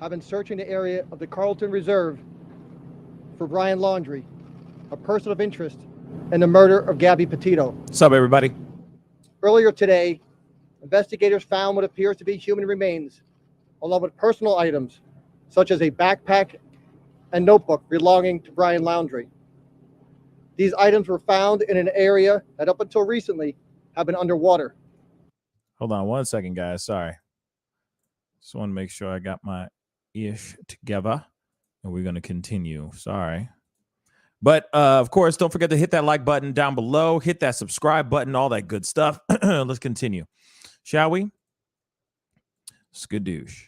have been searching the area of the Carlton Reserve for Brian Laundrie, a person of interest in the murder of Gabby Petito. What's up, everybody? Earlier today, investigators found what appears to be human remains, along with personal items such as a backpack and notebook belonging to Brian Laundrie. These items were found in an area that up until recently have been underwater. Hold on one second, guys. Sorry. Just want to make sure I got my ish together. And we're going to continue. Sorry. But, of course, don't forget to hit that like button down below. Hit that subscribe button, all that good stuff. Let's continue. Shall we? Skadoosh.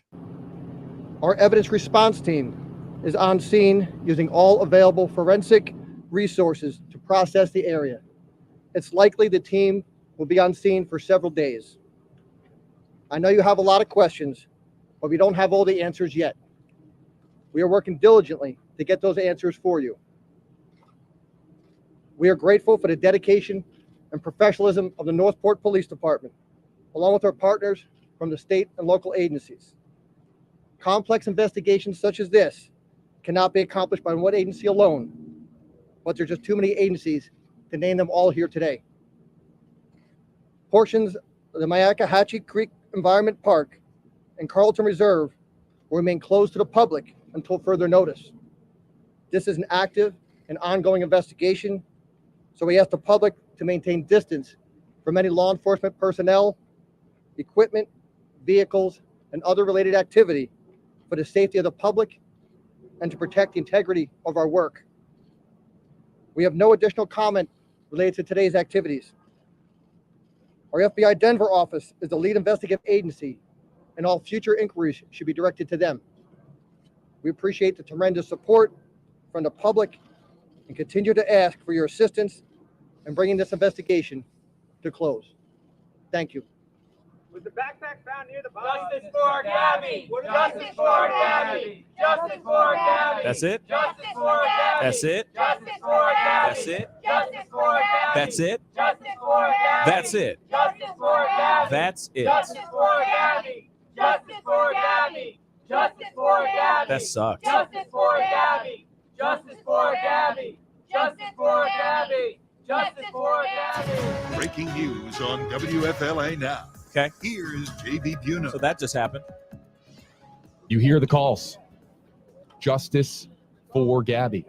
Our evidence response team is on scene using all available forensic resources to process the area. It's likely the team will be on scene for several days. I know you have a lot of questions, but we don't have all the answers yet. We are working diligently to get those answers for you. We are grateful for the dedication and professionalism of the Northport Police Department, along with our partners from the state and local agencies. Complex investigations such as this cannot be accomplished by one agency alone, but there are just too many agencies to name them all here today. Portions of the Myakkahatchee Creek Environment Park and Carlton Reserve will remain closed to the public until further notice. This is an active and ongoing investigation, so we ask the public to maintain distance from any law enforcement personnel, equipment, vehicles, and other related activity for the safety of the public and to protect the integrity of our work. We have no additional comment related to today's activities. Our FBI Denver office is the lead investigative agency, and all future inquiries should be directed to them. We appreciate the tremendous support from the public and continue to ask for your assistance in bringing this investigation to close. Thank you. Was the backpack found near the body? Justice for Gabby! Justice for Gabby! Justice for Gabby! That's it? Justice for Gabby! That's it? Justice for Gabby! That's it? Justice for Gabby! That's it? Justice for Gabby! That's it? Justice for Gabby! That's it? Justice for Gabby! Justice for Gabby! Justice for Gabby! That sucks. Justice for Gabby! Justice for Gabby! Justice for Gabby! Justice for Gabby! Breaking news on WFLA now. Okay. Here's JB Buno. So that just happened. You hear the calls. Justice for Gabby.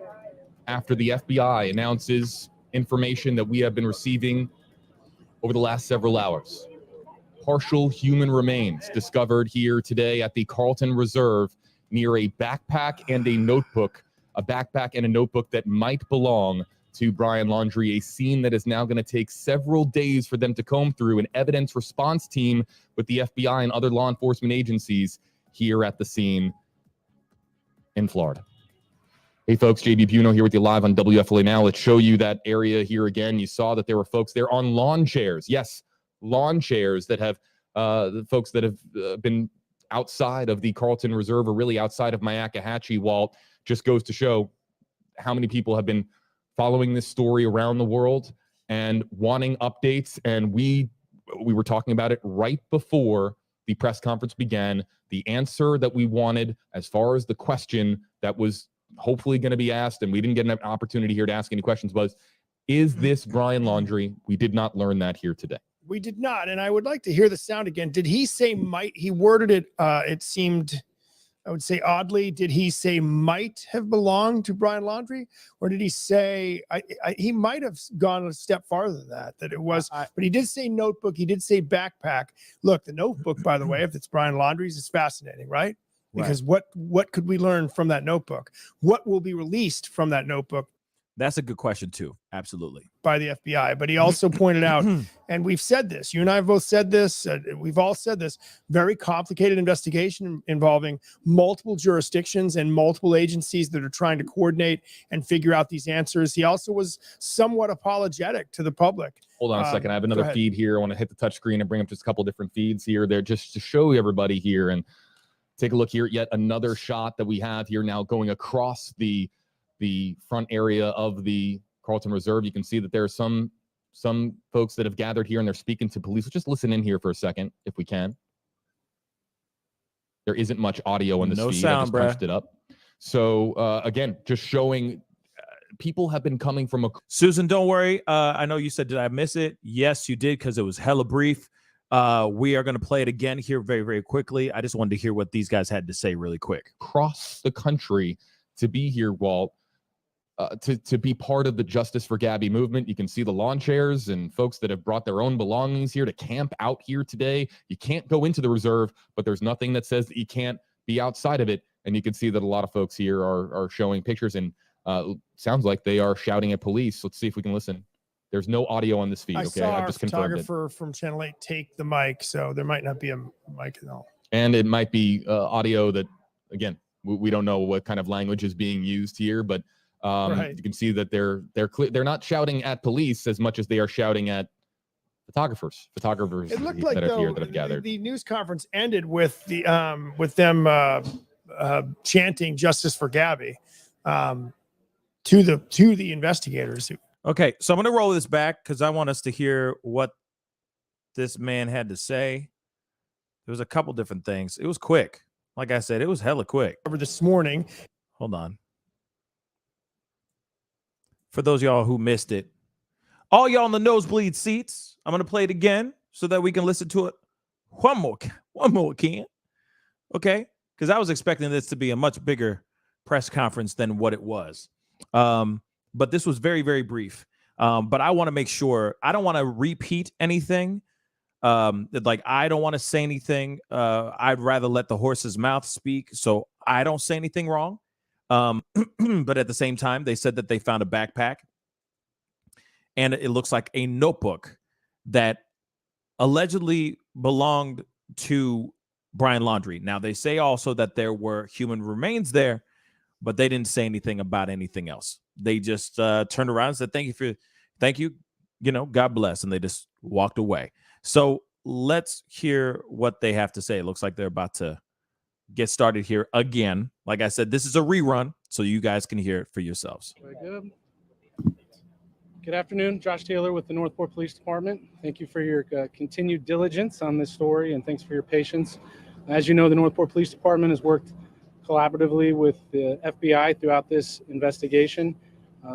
After the FBI announces information that we have been receiving over the last several hours. Partial human remains discovered here today at the Carlton Reserve near a backpack and a notebook. A backpack and a notebook that might belong to Brian Laundrie, a scene that is now going to take several days for them to comb through. An evidence response team with the FBI and other law enforcement agencies here at the scene in Florida. Hey folks, JB Buno here with you live on WFLA Now. Let's show you that area here again. You saw that there were folks there on lawn chairs. Yes, lawn chairs that have the folks that have been outside of the Carlton Reserve or really outside of Myakkahatchee. Walt, just goes to show how many people have been following this story around the world and wanting updates. And we were talking about it right before the press conference began. The answer that we wanted as far as the question that was hopefully going to be asked, and we didn't get an opportunity here to ask any questions, was, is this Brian Laundrie? We did not learn that here today. We did not. And I would like to hear the sound again. Did he say might? He worded it, it seemed, I would say oddly, did he say might have belonged to Brian Laundrie? Or did he say, he might have gone a step farther than that it was, but he did say notebook. He did say backpack. Look, the notebook, by the way, if it's Brian Laundrie's, is fascinating, right? Because what could we learn from that notebook? What will be released from that notebook? That's a good question too. Absolutely. By the FBI. But he also pointed out, and we've said this, you and I have both said this, we've all said this, very complicated investigation involving multiple jurisdictions and multiple agencies that are trying to coordinate and figure out these answers. He also was somewhat apologetic to the public. Hold on a second. I have another feed here. I want to hit the touch screen and bring up just a couple different feeds here there just to show everybody here and take a look here at yet another shot that we have here now going across the front area of the Carlton Reserve. You can see that there are some folks that have gathered here and they're speaking to police. Let's just listen in here for a second, if we can. There isn't much audio on this No feed. sound, I just bruh. punched it up. So again, just showing people have been coming from a. Susan, don't worry. I know you said, did I miss it? Yes, you did, because it was hella brief. We are going to play it again here very, very quickly. I just wanted to hear what these guys had to say really quick. Across the country to be here, Walt, to be part of the Justice for Gabby movement. You can see the lawn chairs and folks that have brought their own belongings here to camp out here today. You can't go into the reserve, but there's nothing that says that you can't be outside of it. And you can see that a lot of folks here are showing pictures, and sounds like they are shouting at police. Let's see if we can listen. There's no audio on this feed. I Okay, saw I our just confirmed it. photographer from Channel 8 take the mic, so there might not be a mic at all. And it might be audio that, again, we don't know what kind of language is being used here, but Right. you can see that they're not shouting at police as much as they are shouting at photographers It looked like, that are here though, that have gathered. the news conference ended with them chanting "Justice for Gabby" to the investigators. Okay, so I'm going to roll this back because I want us to hear what this man had to say. There was a couple different things. It was quick. Like I said, it was hella quick. This morning. Hold on. For those of y'all who missed it, all y'all in the nosebleed seats, I'm going to play it again so that we can listen to it one more can. Okay? Because I was expecting this to be a much bigger press conference than what it was. But this was very, very brief. But I want to make sure, I don't want to repeat anything. Like, I don't want to say anything. I'd rather let the horse's mouth speak, so I don't say anything wrong. But at the same time, they said that they found a backpack, and it looks like a notebook that allegedly belonged to Brian Laundrie. Now, they say also that there were human remains there, but they didn't say anything about anything else. They just turned around and said, thank you, God bless, and they just walked away. So let's hear what they have to say. It looks like they're about to get started here again. Like I said, this is a rerun, so you guys can hear it for yourselves. Very good. Good afternoon, Josh Taylor with the Northport Police Department. Thank you for your continued diligence on this story, and thanks for your patience. As you know, the Northport Police Department has worked collaboratively with the FBI throughout this investigation.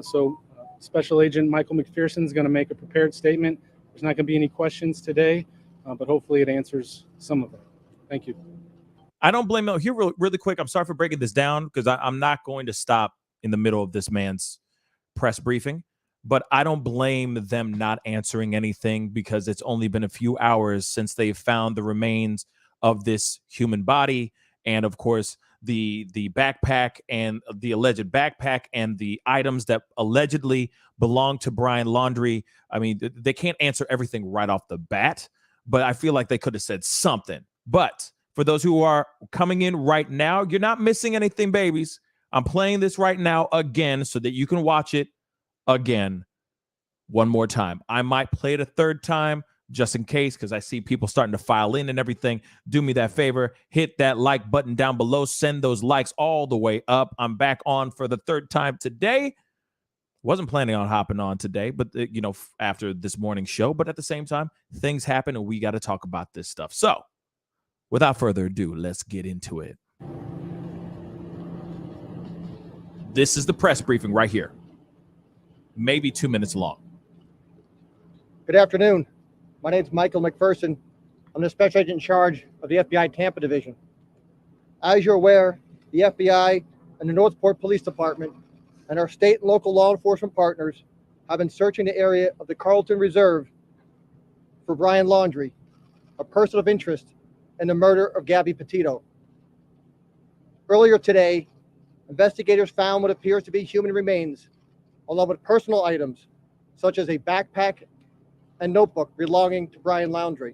So Special Agent Michael McPherson is going to make a prepared statement. There's not going to be any questions today, but hopefully it answers some of them. Thank you. I don't blame them. Here, really quick, I'm sorry for breaking this down because I'm not going to stop in the middle of this man's press briefing, but I don't blame them not answering anything because it's only been a few hours since they found the remains of this human body. And of course, the backpack and the alleged backpack and the items that allegedly belong to Brian Laundrie. I mean, they can't answer everything right off the bat, but I feel like they could have said something. But for those who are coming in right now, you're not missing anything, babies. I'm playing this right now again so that you can watch it again one more time. I might play it a third time just in case, because I see people starting to file in and everything. Do me that favor. Hit that like button down below. Send those likes all the way up. I'm back on for the third time today. Wasn't planning on hopping on today, but after this morning's show. But at the same time, things happen and we got to talk about this stuff. So without further ado, let's get into it. This is the press briefing right here. Maybe 2 minutes long. Good afternoon. My name is Michael McPherson. I'm the special agent in charge of the FBI Tampa Division. As you're aware, the FBI and the Northport Police Department and our state and local law enforcement partners have been searching the area of the Carlton Reserve for Brian Laundrie, a person of interest in the murder of Gabby Petito. Earlier today, investigators found what appears to be human remains, along with personal items such as a backpack and notebook belonging to Brian Laundrie.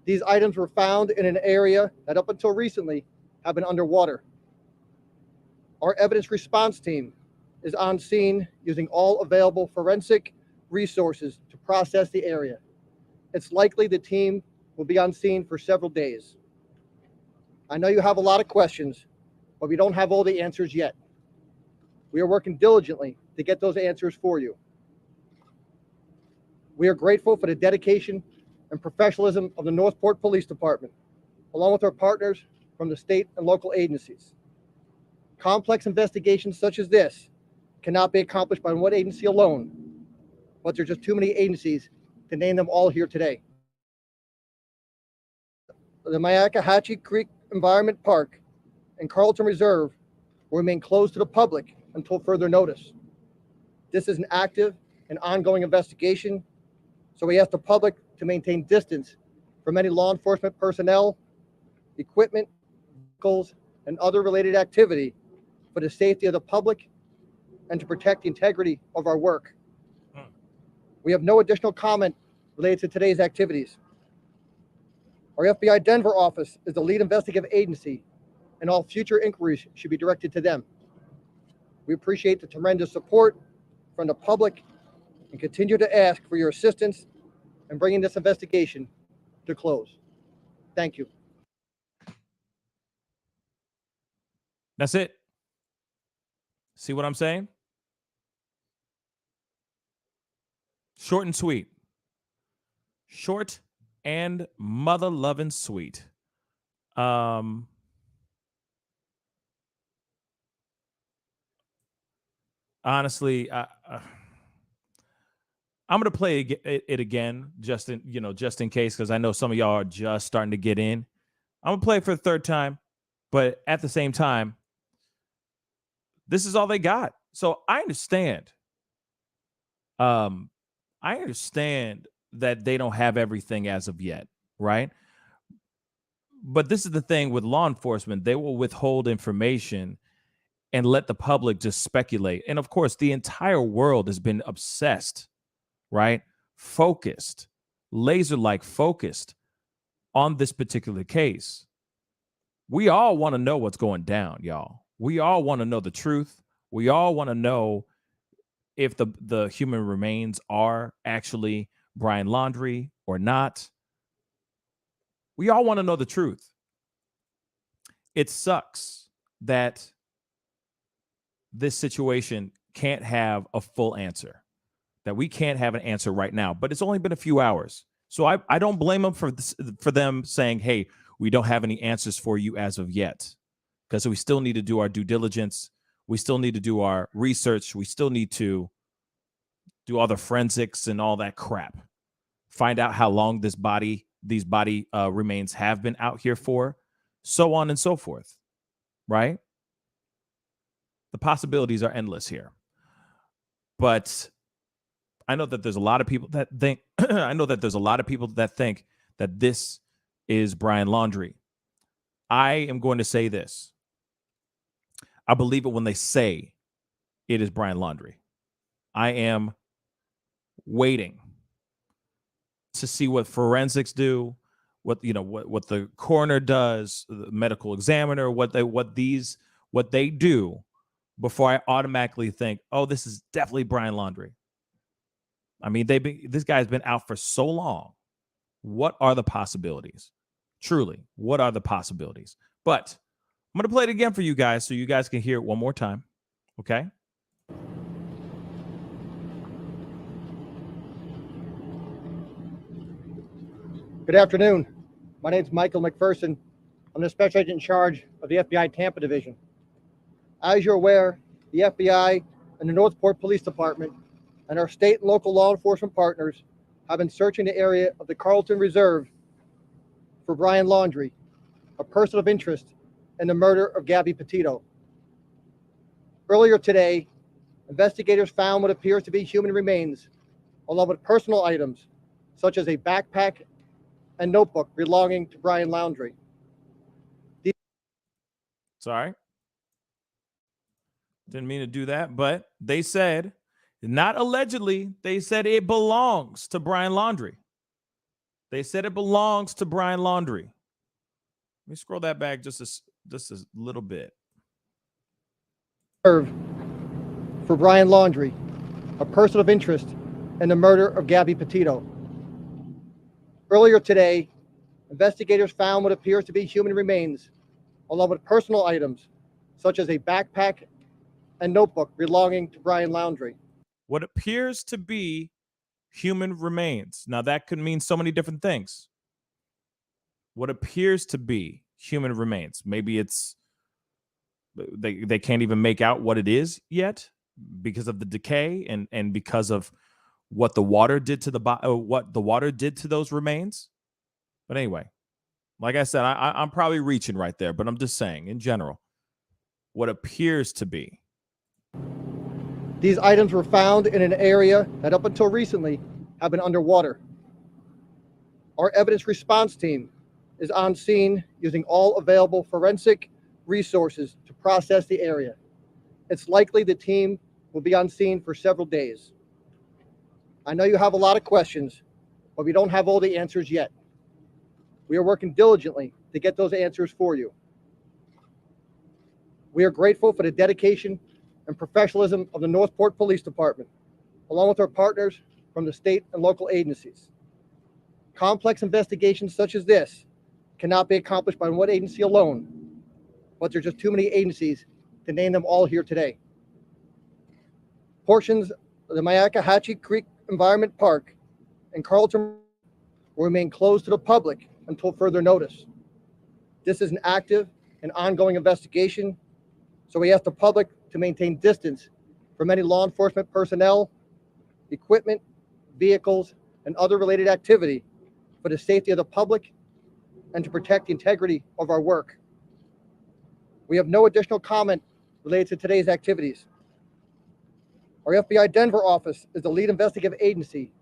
These items were found in an area that up until recently have been underwater. Our evidence response team is on scene using all available forensic resources to process the area. It's likely the team will be on scene for several days. I know you have a lot of questions, but we don't have all the answers yet. We are working diligently to get those answers for you. We are grateful for the dedication and professionalism of the Northport Police Department, along with our partners from the state and local agencies. Complex investigations such as this cannot be accomplished by one agency alone, but there's just too many agencies to name them all here today. The Myakkahatchee Creek Environment Park and Carlton Reserve will remain closed to the public until further notice. This is an active and ongoing investigation, so we ask the public to maintain distance from any law enforcement personnel, equipment, vehicles, and other related activity for the safety of the public and to protect the integrity of our work. We have no additional comment related to today's activities. Our FBI Denver office is the lead investigative agency, and all future inquiries should be directed to them. We appreciate the tremendous support from the public and continue to ask for your assistance in bringing this investigation to close. Thank you. That's it. See what I'm saying? Short and sweet. Short and mother-loving sweet. Honestly, I'm gonna play it again, just in case, because I know some of y'all are just starting to get in. I'm gonna play it for the third time, but at the same time, this is all they got. So I understand. I understand that they don't have everything as of yet, right? But this is the thing with law enforcement. They will withhold information and let the public just speculate. And of course, the entire world has been obsessed, right? Focused, laser-like focused on this particular case. We all want to know what's going down, y'all. We all want to know the truth. We all want to know if the human remains are actually Brian Laundrie or not. We all want to know the truth. It sucks that this situation can't have a full answer, that we can't have an answer right now, but it's only been a few hours. So I don't blame them for them saying, hey, we don't have any answers for you as of yet, because we still need to do our due diligence. We still need to do our research. We still need to do all the forensics and all that crap. Find out how long these body remains have been out here for, so on and so forth, right? The possibilities are endless here. But I know that there's a lot of people that think that this is Brian Laundrie. I am going to say this. I believe it when they say it is Brian Laundrie. I am waiting to see what forensics do, what the coroner does, the medical examiner, what they do before I automatically think, oh, this is definitely Brian Laundrie. I mean, this guy's been out for so long. What are the possibilities? Truly, what are the possibilities? But I'm going to play it again for you guys so you guys can hear it one more time. Okay? Good afternoon. My name is Michael McPherson. I'm the special agent in charge of the FBI Tampa Division. As you're aware, the FBI and the Northport Police Department and our state and local law enforcement partners have been searching the area of the Carlton Reserve for Brian Laundrie, a person of interest in the murder of Gabby Petito. Earlier today, investigators found what appears to be human remains, along with personal items such as a backpack and notebook belonging to Brian Laundrie. Sorry. Didn't mean to do that, but they said, not allegedly, they said it belongs to Brian Laundrie. They said it belongs to Brian Laundrie. Let me scroll that back just a little bit. For Brian Laundrie, a person of interest in the murder of Gabby Petito. Earlier today, investigators found what appears to be human remains, along with personal items such as a backpack and notebook belonging to Brian Laundrie. What appears to be human remains. Now, that could mean so many different things. What appears to be human remains. Maybe it's they can't even make out what it is yet because of the decay and because of what the water did to what the water did to those remains. But anyway, like I said, I'm probably reaching right there, but I'm just saying in general, what appears to be. These items were found in an area that up until recently have been underwater. Our evidence response team is on scene using all available forensic resources to process the area. It's likely the team will be on scene for several days. I know you have a lot of questions, but we don't have all the answers yet. We are working diligently to get those answers for you. We are grateful for the dedication and professionalism of the Northport Police Department, along with our partners from the state and local agencies. Complex investigations such as this cannot be accomplished by one agency alone, but there's just too many agencies to name them all here today. Portions of the Myakkahatchee Creek Environment Park and Carlton will remain closed to the public until further notice. This is an active and ongoing investigation, so we ask the public to maintain distance from any law enforcement personnel, equipment, vehicles, and other related activity for the safety of the public and to protect the integrity of our work. We have no additional comment related to today's activities. Our FBI Denver office is the lead investigative agency,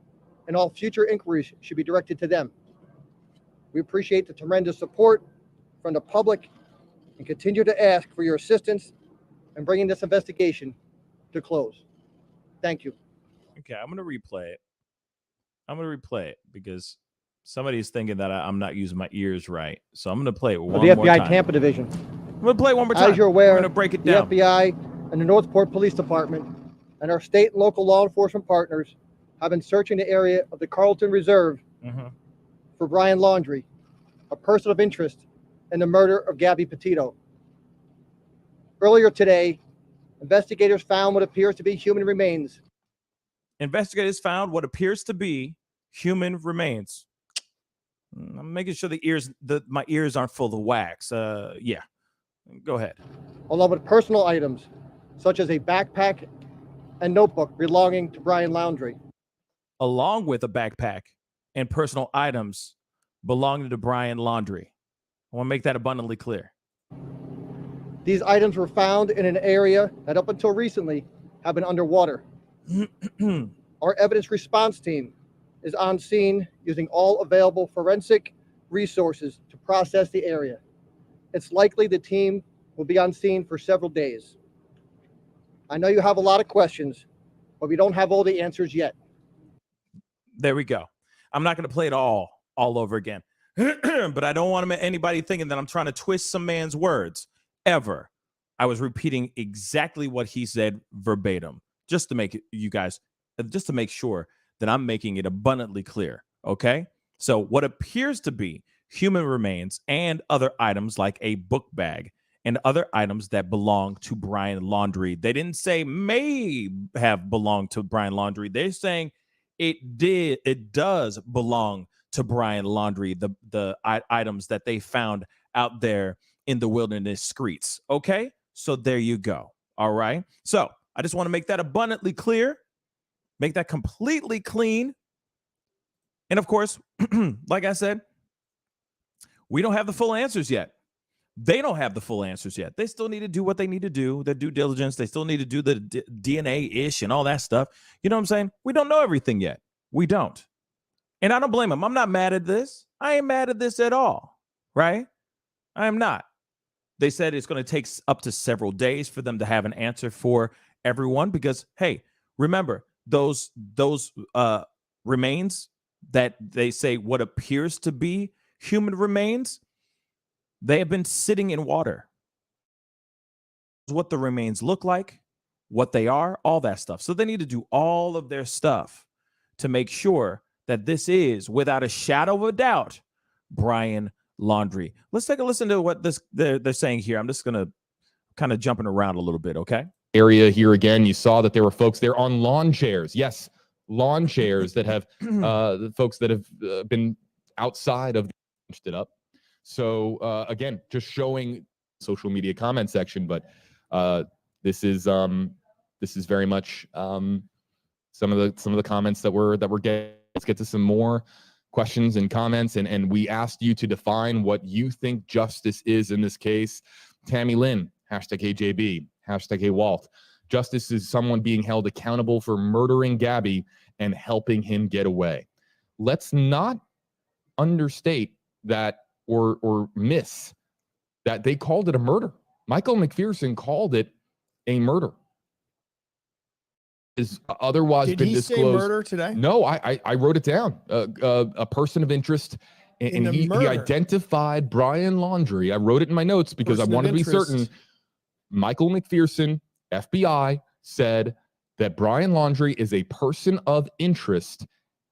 and all future inquiries should be directed to them. We appreciate the tremendous support from the public and continue to ask for your assistance in bringing this investigation to close. Thank you. Okay, I'm going to replay it. I'm going to replay it because somebody's thinking that I'm not using my ears right. So I'm going to play it one more time. The FBI Tampa Division. I'm going to play it one more time. As you're aware, we're going to break it the down. FBI and the Northport Police Department and our state and local law enforcement partners have been searching the area of the Carlton Reserve for Brian Laundrie, a person of interest in the murder of Gabby Petito. Earlier today, investigators found what appears to be human remains. Investigators found what appears to be human remains. I'm making sure my ears aren't full of wax. Yeah, go ahead. Along with personal items, such as a backpack and notebook belonging to Brian Laundrie. Along with a backpack and personal items belonging to Brian Laundrie. I want to make that abundantly clear. These items were found in an area that up until recently have been underwater. Our evidence response team is on scene using all available forensic resources to process the area. It's likely the team will be on scene for several days. I know you have a lot of questions, but we don't have all the answers yet. There we go. I'm not going to play it all over again, but I don't want anybody thinking that I'm trying to twist some man's words. Ever. I was repeating exactly what he said verbatim, just to make sure that I'm making it abundantly clear. Okay. So what appears to be human remains and other items like a book bag and other items that belong to Brian Laundrie. They didn't say may have belonged to Brian Laundrie. They're saying it does belong to Brian Laundrie, the items that they found out there in the wilderness streets. Okay, so there you go. All right. So I just want to make that abundantly clear, make that completely clean. And of course, like I said, we don't have the full answers yet. They don't have the full answers yet. They still need to do what they need to do, their due diligence. They still need to do the DNA-ish and all that stuff. You know what I'm saying? We don't know everything yet. We don't. And I don't blame them. I'm not mad at this. I ain't mad at this at all. Right? I am not. They said it's going to take up to several days for them to have an answer for everyone because, hey, remember, those remains that they say what appears to be human remains, they have been sitting in water. What the remains look like, what they are, all that stuff. So they need to do all of their stuff to make sure that this is, without a shadow of a doubt, Brian Laundrie. Let's take a listen to what they're saying here. I'm just going to kind of jumping around a little bit, okay? Area here again, you saw that there were folks there on lawn chairs. Yes, lawn chairs that have the folks that have been outside of it up. So again, just showing social media comment section, but this is very much some of the comments that we're getting. Let's get to some more questions and comments, and we asked you to define what you think justice is in this case. Tammy Lynn, #AJB, #AWalt. Justice is someone being held accountable for murdering Gabby and helping him get away. Let's not understate that or miss that they called it a murder. Michael McPherson called it a murder. Is otherwise Did been he disclosed. say murder today? No, I wrote it down. A person of interest, and he identified Brian Laundrie. I wrote it in my notes because Person I wanted of to be interest. certain. Michael McPherson, FBI, said that Brian Laundrie is a person of interest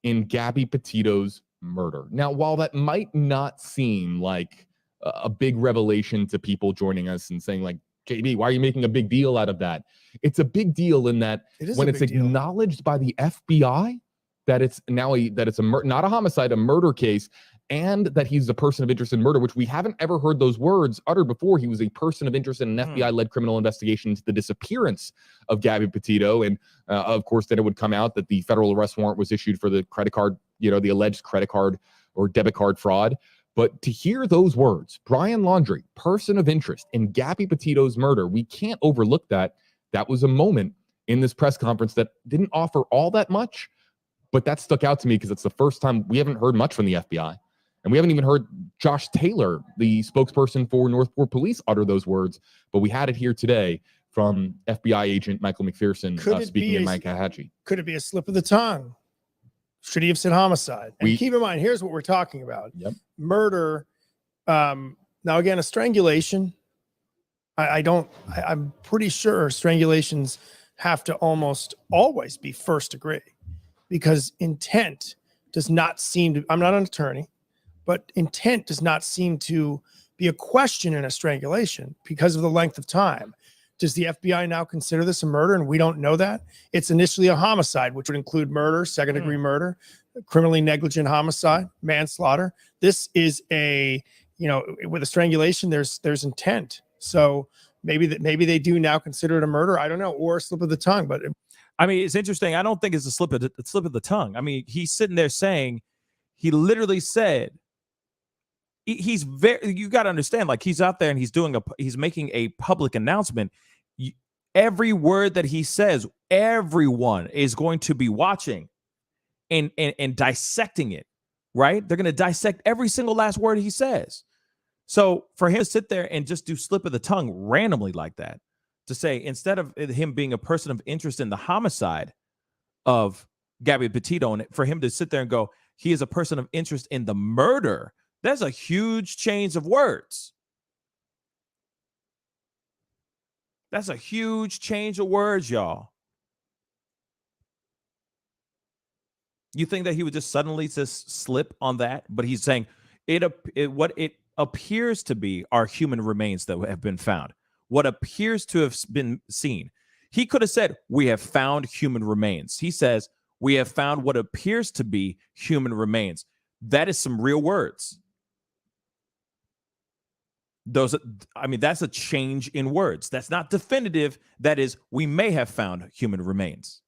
in Gabby Petito's murder. Now, while that might not seem like a big revelation to people joining us and saying like, JB, why are you making a big deal out of that? It's a big deal in that when it's acknowledged by the FBI that it's now not a homicide, a murder case, and that he's a person of interest in murder, which we haven't ever heard those words uttered before. He was a person of interest in an FBI-led criminal investigation into the disappearance of Gabby Petito. And of course, then it would come out that the federal arrest warrant was issued for the credit card, the alleged credit card or debit card fraud. But to hear those words, Brian Laundrie, person of interest in Gabby Petito's murder, we can't overlook that. That was a moment in this press conference that didn't offer all that much, but that stuck out to me because it's the first time we haven't heard much from the FBI. And we haven't even heard Josh Taylor, the spokesperson for Northport Police, utter those words. But we had it here today from FBI agent Michael McPherson speaking in Mike Kahachi. Could it be a slip of the tongue? Should he have said homicide? And keep in mind, here's what we're talking about. Yep. Murder. Now, again, a strangulation. I'm pretty sure strangulations have to almost always be first degree because intent does not seem to, I'm not an attorney, but intent does not seem to be a question in a strangulation because of the length of time. Does the FBI now consider this a murder and we don't know that? It's initially a homicide, which would include murder, second-degree murder, criminally negligent homicide, manslaughter. This is with a strangulation, there's intent. So maybe they do now consider it a murder. I don't know, or a slip of the tongue. But I mean, it's interesting. I don't think it's a slip of the tongue. I mean, he's sitting there saying, he literally said, you got to understand, like he's out there and he's making a public announcement. Every word that he says, everyone is going to be watching and dissecting it, right? They're going to dissect every single last word he says. So for him to sit there and just do slip of the tongue randomly like that, to say, instead of him being a person of interest in the homicide of Gabby Petito, and for him to sit there and go, he is a person of interest in the murder, that's a huge change of words. That's a huge change of words, y'all. You think that he would just suddenly just slip on that? But he's saying what it appears to be are human remains that have been found. What appears to have been seen. He could have said, we have found human remains. He says, we have found what appears to be human remains. That is some real words. That's a change in words. That's not definitive. That is, we may have found human remains.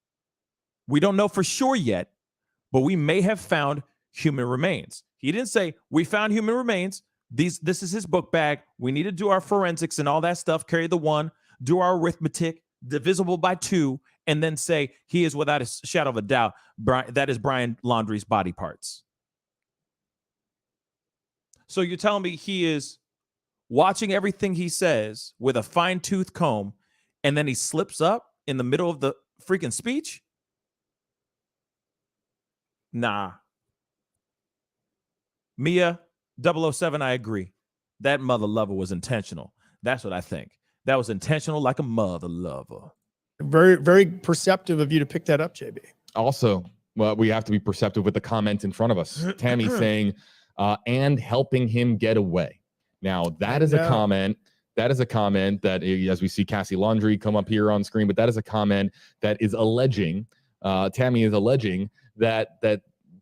We don't know for sure yet, but we may have found human remains. He didn't say, we found human remains. This is his book bag. We need to do our forensics and all that stuff. Carry the one, do our arithmetic, divisible by 2, and then say he is without a shadow of a doubt. That is Brian Laundrie's body parts. So you're telling me he is watching everything he says with a fine-tooth comb, and then he slips up in the middle of the freaking speech? Nah. Mia 007, I agree. That mother lover was intentional. That's what I think. That was intentional like a mother lover. Very, very perceptive of you to pick that up, JB. Also, well, we have to be perceptive with the comment in front of us. Tammy saying, and helping him get away. Now, that is a comment. That is a comment that, as we see Cassie Laundrie come up here on screen, but that is a comment that is alleging, Tammy is alleging that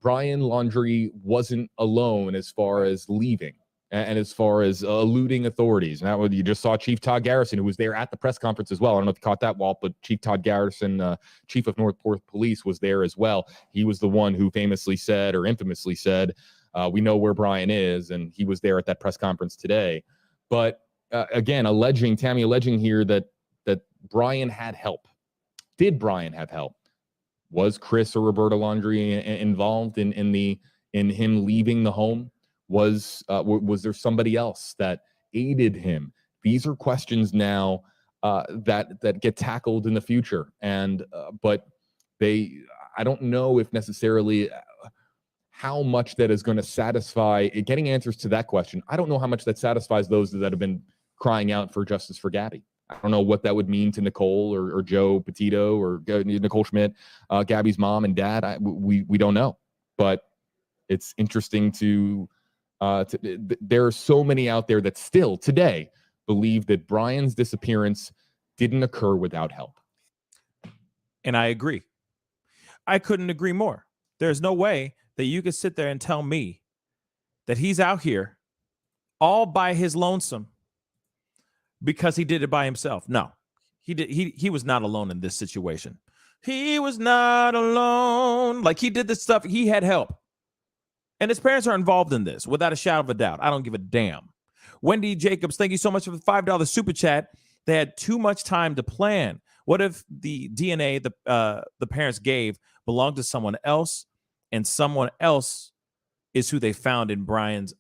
Brian Laundrie wasn't alone as far as leaving. and as far as eluding authorities. And that was, you just saw Chief Todd Garrison, who was there at the press conference as well. I don't know if you caught that, Walt, but Chief Todd Garrison, Chief of Northport Police, was there as well. He was the one who famously said, or infamously said, we know where Brian is, and he was there at that press conference today. But again, Tammy alleging here that Brian had help. Did Brian have help? Was Chris or Roberta Laundrie involved in him leaving the home? Was there somebody else that aided him? These are questions now that get tackled in the future, and but I don't know if necessarily how much that is going to satisfy getting answers to that question. I don't know how much that satisfies those that have been crying out for justice for Gabby. I don't know what that would mean to Nicole or Joe Petito or Nicole Schmidt, Gabby's mom and dad. We don't know, but it's interesting there are so many out there that still today believe that Brian's disappearance didn't occur without help. And I agree. I couldn't agree more. There's no way that you could sit there and tell me that he's out here all by his lonesome because he did it by himself. No, he was not alone in this situation. He was not alone. Like, he did this stuff. He had help. And his parents are involved in this without a shadow of a doubt. I don't give a damn. Wendy Jacobs, thank you so much for the $5 super chat. They had too much time to plan. What if the DNA the parents gave belonged to someone else, and someone else is who they found in Brian's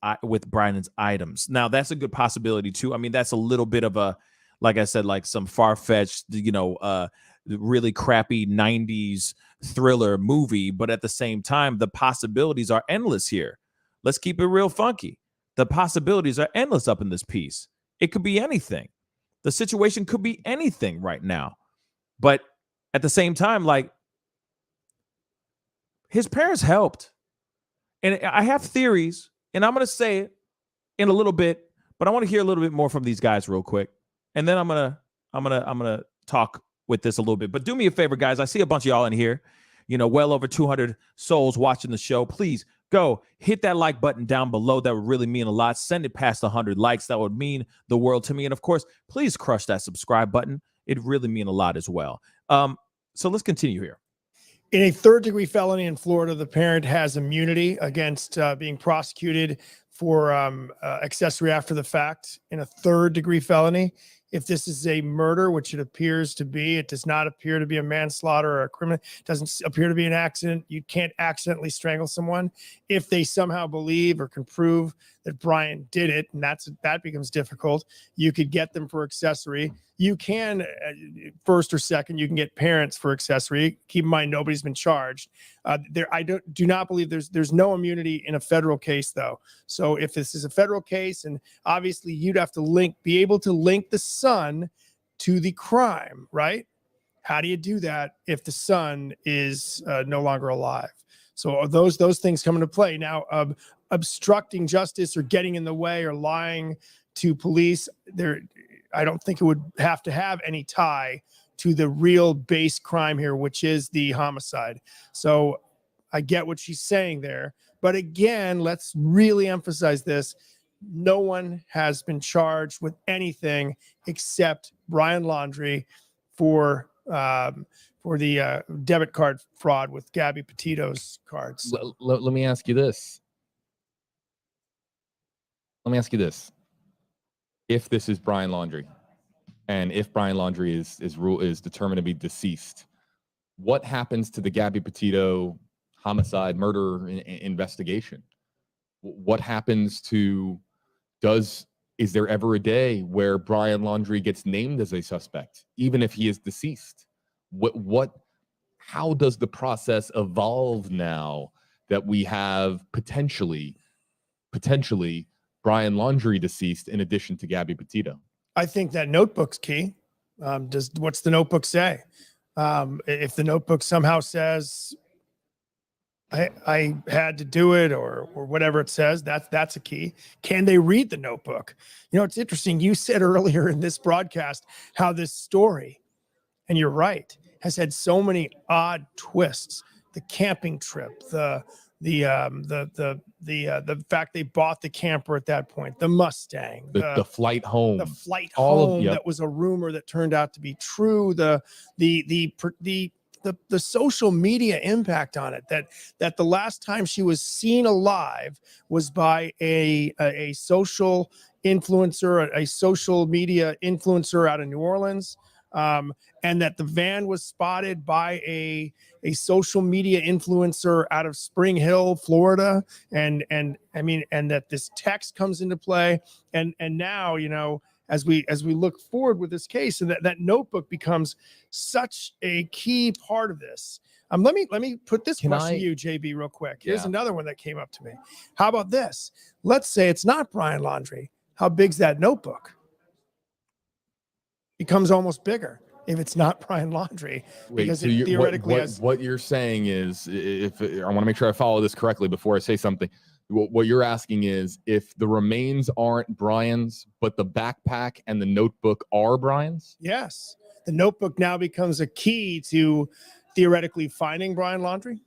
items? Now, that's a good possibility too. I mean, that's a little bit of a, like I said, like some far-fetched, really crappy 90s thriller movie, but at the same time, the possibilities are endless here. Let's keep it real funky. The possibilities are endless up in this piece. It could be anything. The situation could be anything right now. But at the same time, like, his parents helped. And I have theories, and I'm going to say it in a little bit, but I want to hear a little bit more from these guys real quick. And then I'm going to talk with this a little bit. But do me a favor, guys. I see a bunch of y'all in here, well over 200 souls watching the show. Please go hit that like button down below. That would really mean a lot. Send it past 100 likes. That would mean the world to me. And of course, please crush that subscribe button. It'd really mean a lot as well. So let's continue here. In a third-degree felony in Florida, the parent has immunity against being prosecuted for accessory after the fact in a third-degree felony. If this is a murder, which it appears to be, it does not appear to be a manslaughter or a criminal. It doesn't appear to be an accident. You can't accidentally strangle someone. If they somehow believe or can prove that Brian did it, and that becomes difficult, you could get them for accessory. You can, first or second, you can get parents for accessory. Keep in mind, nobody's been charged. I do not believe there's no immunity in a federal case, though. So if this is a federal case, and obviously you'd have to be able to link the son to the crime, right? How do you do that if the son is no longer alive? So those things come into play. Now, obstructing justice or getting in the way or lying to police, I don't think it would have to have any tie to the real base crime here, which is the homicide. So I get what she's saying there. But again, let's really emphasize this. No one has been charged with anything except Brian Laundrie for the debit card fraud with Gabby Petito's cards. Let me ask you this. If this is Brian Laundrie, and if Brian Laundrie is determined to be deceased, what happens to the Gabby Petito homicide murder investigation? What happens to is there ever a day where Brian Laundrie gets named as a suspect, even if he is deceased? How does the process evolve now that we have potentially Brian Laundrie deceased in addition to Gabby Petito? I think that notebook's key. What's the notebook say? If the notebook somehow says I had to do it or whatever it says, that's a key. Can they read the notebook? It's interesting. You said earlier in this broadcast how this story, and you're right, has had so many odd twists. The camping trip, the the fact they bought the camper at that point, the Mustang, The flight home, the flight all of- home yep. that was a rumor that turned out to be true, the social media impact on it, that the last time she was seen alive was by a social influencer, a social media influencer out of New Orleans, and that the van was spotted by a social media influencer out of Spring Hill, Florida, and that this text comes into play, and now, you know, as we look forward with this case, and that notebook becomes such a key part of this. Let me put this question to you, JB, real quick. Here's another one that came up to me. How about this? Let's say it's not Brian Laundrie. How big's that notebook? Becomes almost bigger if it's not Brian Laundrie, because so it theoretically has. what you're saying is, if I want to make sure I follow this correctly before I say something, what you're asking is, if the remains aren't Brian's, but the backpack and the notebook are Brian's? Yes, the notebook now becomes a key to theoretically finding Brian Laundrie.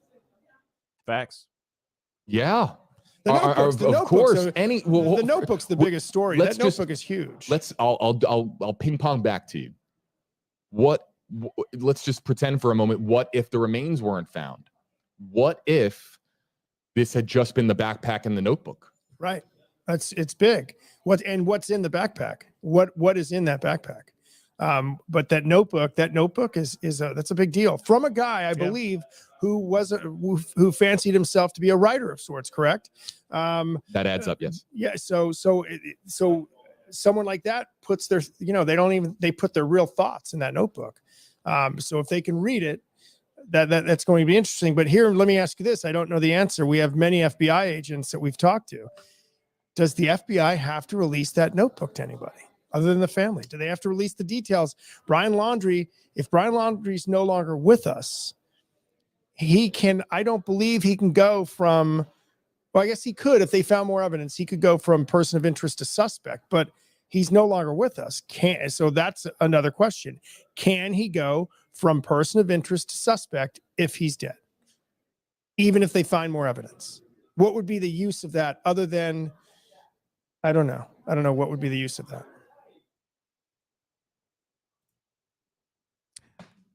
Facts. Yeah. The notebook's the notebook's the biggest story. That notebook is huge. I'll ping pong back to you. Let's just pretend for a moment. What if the remains weren't found? What if this had just been the backpack and the notebook? Right. It's big. What's in the backpack? What is in that backpack? But that notebook is that's a big deal from a guy, I believe, who fancied himself to be a writer of sorts. Correct. That adds up. Yes. Yeah. So someone like that puts their, they put their real thoughts in that notebook. So if they can read it, that's going to be interesting. But here, let me ask you this. I don't know the answer. We have many FBI agents that we've talked to. Does the FBI have to release that notebook to anybody other than the family? Do they have to release the details? If Brian Laundrie's no longer with us, I don't believe he can go from, well, I guess he could, if they found more evidence, he could go from person of interest to suspect, but he's no longer with us. So that's another question. Can he go from person of interest to suspect if he's dead? Even if they find more evidence? What would be the use of that other than, I don't know. I don't know what would be the use of that.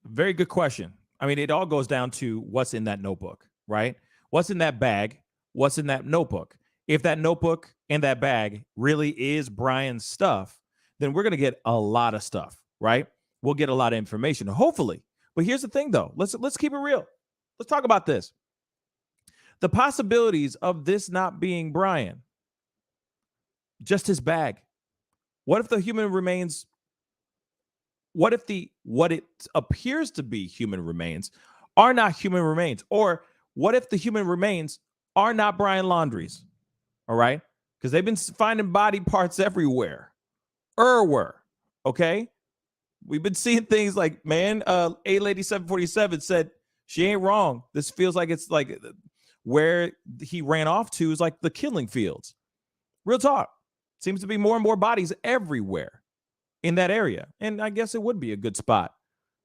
Very good question. I mean, it all goes down to what's in that notebook, right? What's in that bag? What's in that notebook? If that notebook and that bag really is Brian's stuff, then we're going to get a lot of stuff, right? We'll get a lot of information, hopefully. But here's the thing, though. Let's keep it real. Let's talk about this. The possibilities of this not being Brian, just his bag. What if the human remains? What if what it appears to be human remains are not human remains? Or what if the human remains are not Brian Laundrie's? All right? Because they've been finding body parts everywhere. Okay? We've been seeing things like, man, A-Lady 747 said she ain't wrong. This feels like it's like where he ran off to is like the killing fields. Real talk. Seems to be more and more bodies everywhere in that area. And I guess it would be a good spot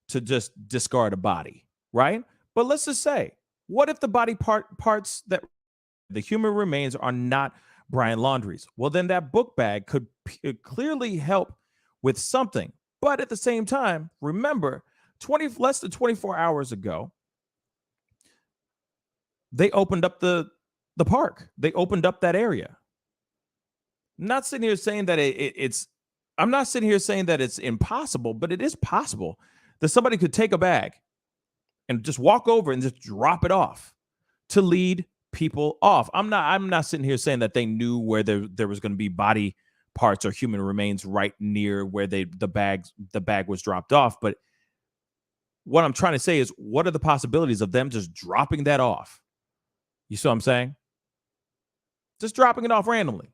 to just discard a body, right? But let's just say, what if the body parts that the human remains are not Brian Laundrie's? Well, then that book bag could clearly help with something. But at the same time, remember, less than 24 hours ago, they opened up the park. They opened up that area. I'm not sitting here saying that I'm not sitting here saying that it's impossible, but it is possible that somebody could take a bag and just walk over and just drop it off to lead people off. I'm not sitting here saying that they knew where there was going to be body parts or human remains right near where the bag was dropped off. But what I'm trying to say is, what are the possibilities of them just dropping that off? You see what I'm saying? Just dropping it off randomly.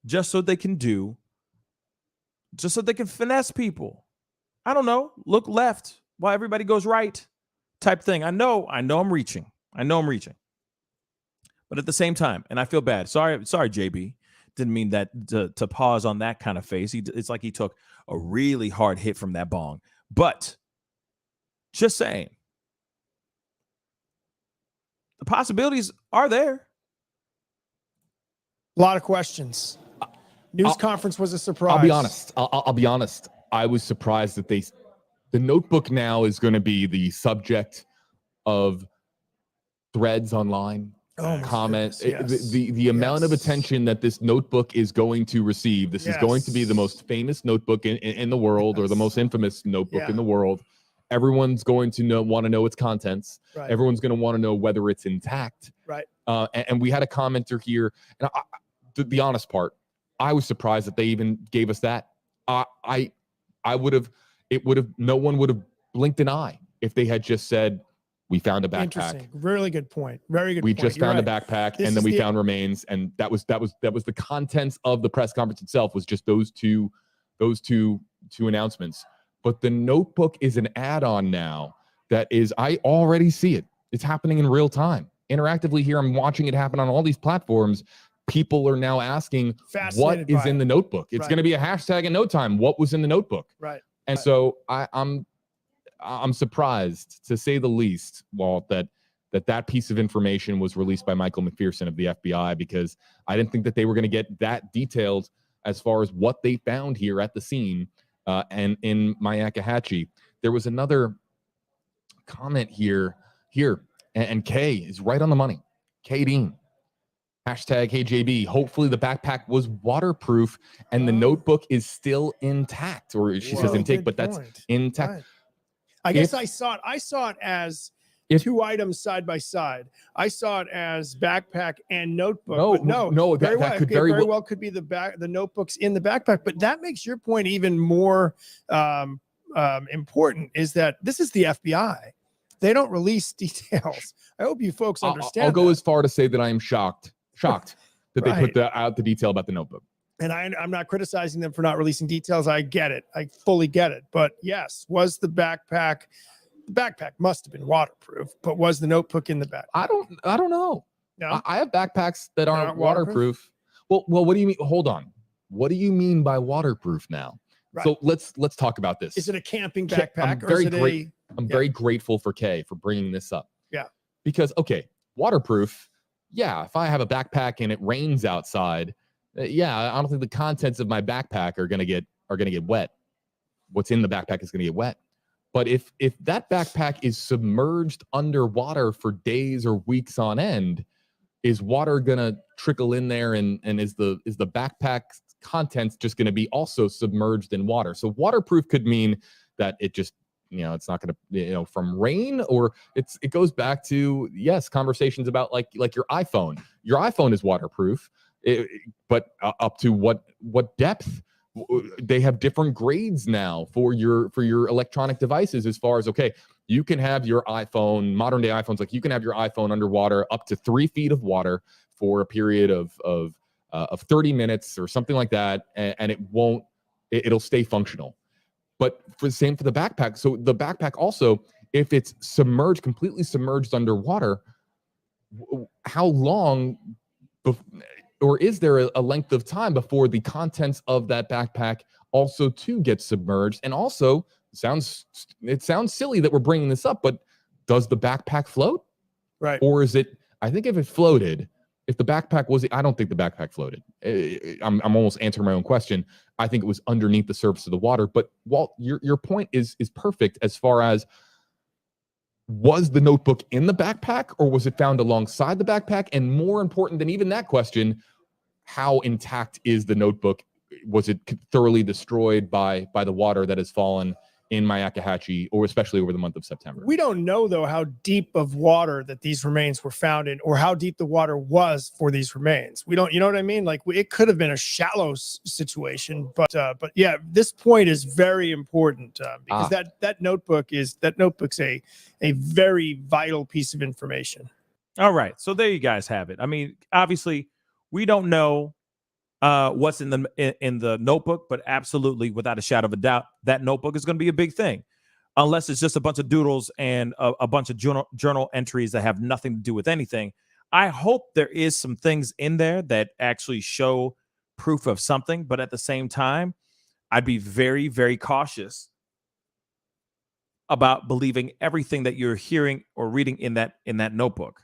Just so they can finesse people. I don't know. Look left while everybody goes right type thing. I know I'm reaching. But at the same time, and I feel bad. Sorry, JB. Didn't mean that to pause on that kind of face. It's like he took a really hard hit from that bong. But just saying, the possibilities are there. A lot of questions. News conference was a surprise. I'll be honest. I'll be honest. I was surprised that the notebook now is going to be the subject of threads online, Oh, comments. yes. The amount of attention that this notebook is going to receive. This is going to be the most famous notebook in the world, or the most infamous notebook in the world. Everyone's going to want to know its contents. Right. Everyone's going to want to know whether it's intact. Right. And we had a commenter here, and the honest part, I was surprised that they even gave us that. I would have. No one would have blinked an eye if they had just said, "We found a backpack." Interesting. Really good point. Very good. We point. just You're found a right. backpack, This and then is we the- found remains, and that was the contents of the press conference itself. Was just those two announcements. But the notebook is an add-on now. That is, I already see it. It's happening in real time, interactively here. I'm watching it happen on all these platforms. People are now asking, what Fascinated is by in it. the notebook? It's Right. going to be a hashtag in no time. What was in the notebook? Right. And so I'm surprised, to say the least, Walt, that piece of information was released by Michael McPherson of the FBI, because I didn't think that they were going to get that detailed as far as what they found here at the scene and in Myakkahatchee. There was another comment here, and Kay is right on the money. Kay Dean. Hashtag HeyJB. Hopefully the backpack was waterproof and the notebook is still intact. Or she says Really intake, good but that's point. intact. Right. I guess I saw it as two items side by side. I saw it as backpack and notebook. No, that could very well could be the notebooks in the backpack. But that makes your point even more important. Is that this is the FBI? They don't release details. I hope you folks understand. I'll go that. as far to say that I am shocked that they put out the detail about the notebook. And I'm not criticizing them for not releasing details. I get it. I fully get it. But yes, was the backpack must have been waterproof, but was the notebook in the back? I don't know. No? I have backpacks that aren't waterproof. Well, what do you mean? Hold on. What do you mean by waterproof now? Right. So let's talk about this. Is it a camping backpack? I'm very grateful for Kay for bringing this up. Yeah. Because, okay, waterproof. Yeah. If I have a backpack and it rains outside, I don't think the contents of my backpack are going to get wet. What's in the backpack is going to get wet. But if that backpack is submerged underwater for days or weeks on end, is water going to trickle in there and is the backpack contents just going to be also submerged in water? So waterproof could mean that it just, it's not going to, from rain, or it goes back to, yes, conversations about like your iPhone. Your iPhone is waterproof, but up to what depth? They have different grades now for your electronic devices, as far as, okay, you can have your iPhone, modern day iPhones, like you can have your iPhone underwater up to 3 feet of water for a period of 30 minutes or something like that, and it'll stay functional. But same for the backpack. So the backpack also, if it's completely submerged underwater, how long, or is there a length of time before the contents of that backpack also too get submerged? And also, it sounds silly that we're bringing this up, but does the backpack float? Right. Or is it? I think if it floated, if the backpack was, I don't think the backpack floated. I'm almost answering my own question. I think it was underneath the surface of the water. But Walt, your point is perfect as far as, was the notebook in the backpack or was it found alongside the backpack? And more important than even that question, how intact is the notebook? Was it thoroughly destroyed by the water that has fallen in Myakkahatchee, or especially over the month of September? We don't know, though, how deep of water that these remains were found in, or how deep the water was for these remains. We don't, you know what I mean? Like, it could have been a shallow situation, but yeah, this point is very important because that notebook's a very vital piece of information. All right, so there you guys have it. I mean, obviously, we don't know what's in the notebook, but absolutely, without a shadow of a doubt, that notebook is going to be a big thing, unless it's just a bunch of doodles and a bunch of journal entries that have nothing to do with anything. I hope there is some things in there that actually show proof of something, but at the same time, I'd be very, very cautious about believing everything that you're hearing or reading in that notebook.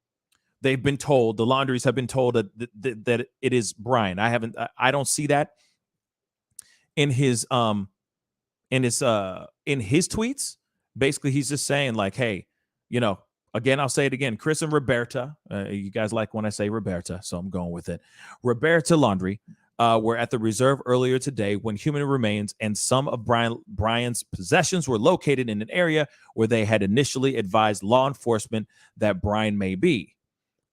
they've been told, the Laundries have been told that it is Brian. I don't see that in his tweets. Basically, he's just saying like, hey, again, I'll say it again. Chris and Roberta, you guys like when I say Roberta, so I'm going with it. Roberta Laundrie were at the reserve earlier today when human remains and some of Brian's possessions were located in an area where they had initially advised law enforcement that Brian may be.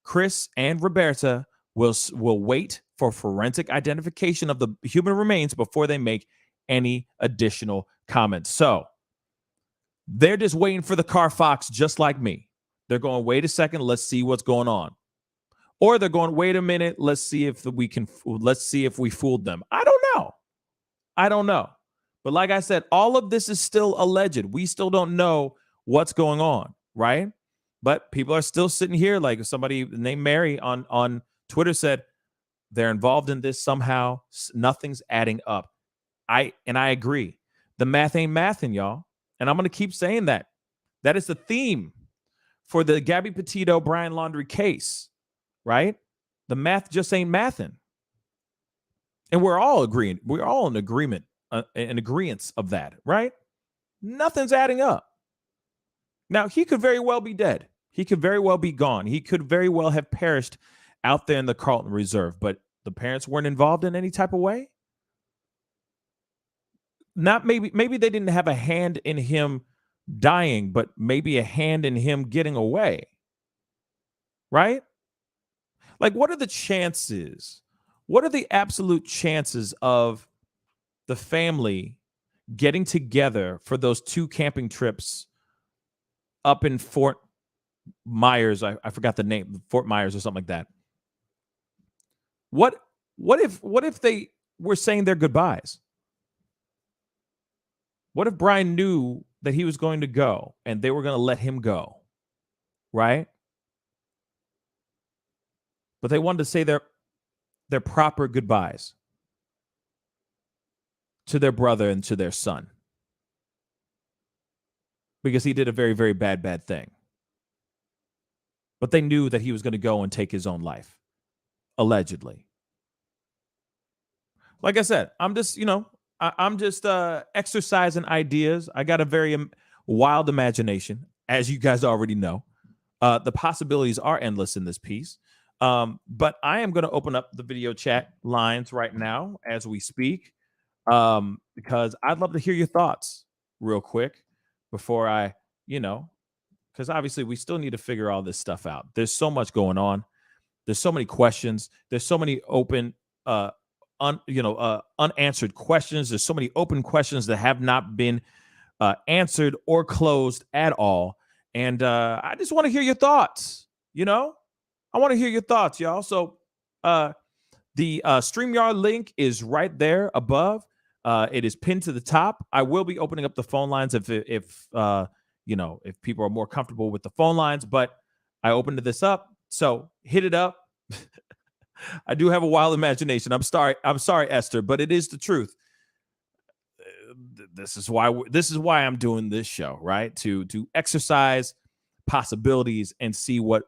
Chris and Roberta will wait for forensic identification of the human remains before they make any additional comments. So they're just waiting for the Carfax, just like me. They're going, wait a second, let's see what's going on. Or they're going, wait a minute, let's see if we fooled them. I don't know. But like I said, all of this is still alleged. We still don't know what's going on, right? But people are still sitting here, like somebody named Mary on Twitter said, they're involved in this somehow. Nothing's adding up. I agree. The math ain't mathing, y'all. And I'm going to keep saying that. That is the theme for the Gabby Petito, Brian Laundrie case, right? The math just ain't mathing. And we're all agreeing. We're all in agreement, in agreeance of that, right? Nothing's adding up. Now, he could very well be dead. He could very well be gone. He could very well have perished out there in the Carlton Reserve, but the parents weren't involved in any type of way. Not maybe they didn't have a hand in him dying, but maybe a hand in him getting away. Right? Like, what are the chances? What are the absolute chances of the family getting together for those 2 camping trips up in Fort Myers? I forgot the name, Fort Myers or something like that. What if they were saying their goodbyes? What if Brian knew that he was going to go and they were going to let him go, right? But they wanted to say their proper goodbyes to their brother and to their son because he did a very, very bad thing. But they knew that he was going to go and take his own life, allegedly. Like I said, I'm just exercising ideas. I got a very wild imagination, as you guys already know. The possibilities are endless in this piece. But I am going to open up the video chat lines right now as we speak, because I'd love to hear your thoughts real quick before I, because obviously we still need to figure all this stuff out. There's so much going on. There's so many questions. There's so many open, unanswered questions. There's so many open questions that have not been answered or closed at all. And I just want to hear your thoughts. I want to hear your thoughts, y'all. So the StreamYard link is right there above. It is pinned to the top. I will be opening up the phone lines if people are more comfortable with the phone lines, but I opened this up. So hit it up. I do have a wild imagination. I'm sorry, Esther, but it is the truth. This is why I'm doing this show, right? To exercise possibilities and see what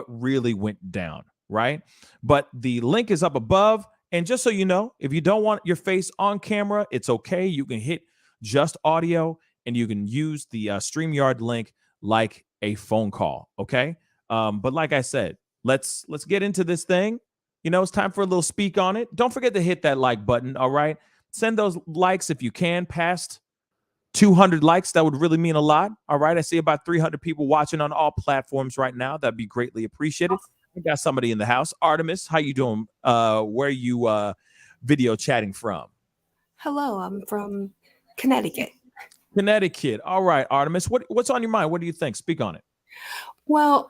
really went down, right? But the link is up above. And just so you know, if you don't want your face on camera, it's okay. You can hit just audio and you can use the StreamYard link like a phone call, okay? But like I said, let's get into this thing. It's time for a little speak on it. Don't forget to hit that like button, all right? Send those likes if you can, past 200 likes. That would really mean a lot, all right? I see about 300 people watching on all platforms right now. That'd be greatly appreciated. We got somebody in the house. Artemis, how you doing? Where are you video chatting from? Hello, I'm from Connecticut. Connecticut. All right, Artemis. What's on your mind? What do you think? Speak on it. Well,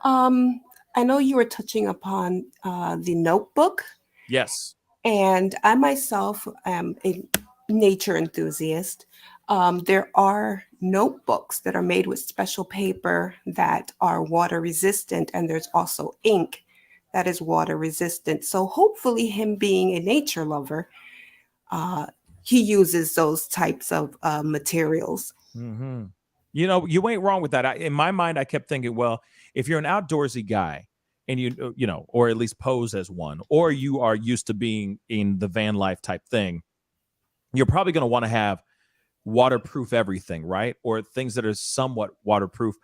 I know you were touching upon the Notebook. Yes. And I myself am a nature enthusiast. There are notebooks that are made with special paper that are water resistant, and there's also ink that is water resistant. So hopefully, him being a nature lover, he uses those types of materials. Mm-hmm. You ain't wrong with that. In my mind, I kept thinking, well, if you're an outdoorsy guy, and you know, or at least pose as one, or you are used to being in the van life type thing, you're probably going to want to have waterproof everything, right? Or things that are somewhat waterproof,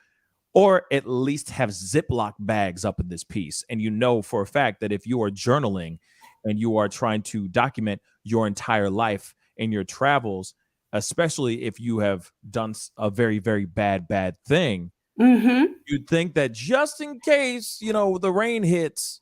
or at least have Ziploc bags up in this piece. And you know for a fact that if you are journaling and you are trying to document your entire life and your travels, especially if you have done a very, very bad thing, you'd think that just in case, you know, the rain hits,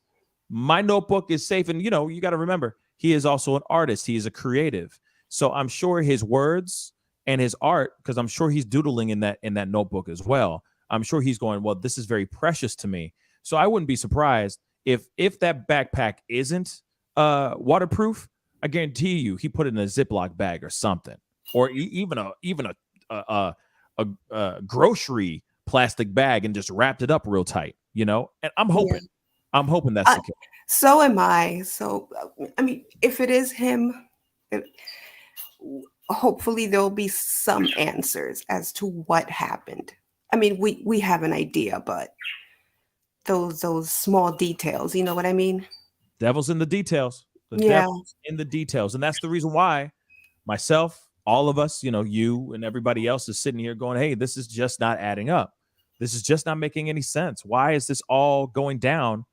my notebook is safe. And, you know, you got to remember, he is also an artist. He is a creative. So I'm sure his words and his art, because I'm sure he's doodling in that notebook as well. I'm sure he's going, well, this is very precious to me. So I wouldn't be surprised if that backpack isn't waterproof. I guarantee you he put it in a Ziploc bag or something, or even a grocery plastic bag and just wrapped it up real tight, you know. And I'm hoping that's the case. So am I. So I mean, if it is him, hopefully there'll be some answers as to what happened. I mean, we have an idea, but those small details, you know what I mean? Devil's in the details. Devil's in the details. And that's the reason why myself, all of us, you know, you and everybody else is sitting here going, hey, this is just not adding up. This is just not making any sense. Why is this all going down?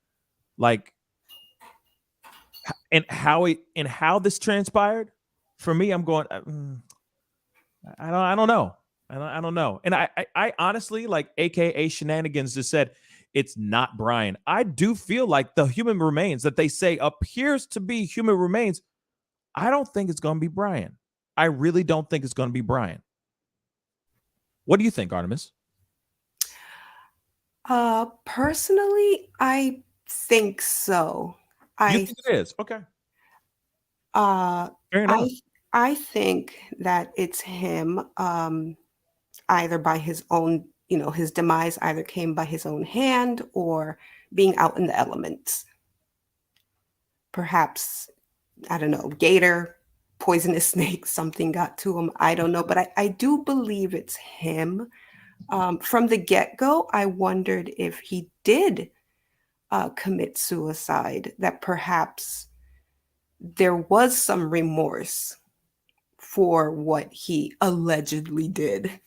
Like, and how this transpired, for me, I'm going, I don't know. I don't know. And I honestly, like AKA Shenanigans just said, it's not Brian. I do feel like the human remains that they say appears to be human remains. I don't think it's going to be Brian. I really don't think it's going to be Brian. What do you think, Artemis? Personally, I think so. You think it is? Okay. Fair enough. I think that it's him, either by his own, you know, his demise either came by his own hand or being out in the elements. Perhaps, I don't know, gator, poisonous snake, something got to him. I don't know, but I do believe it's him. From the get-go, I wondered if he did commit suicide, that perhaps there was some remorse for what he allegedly did.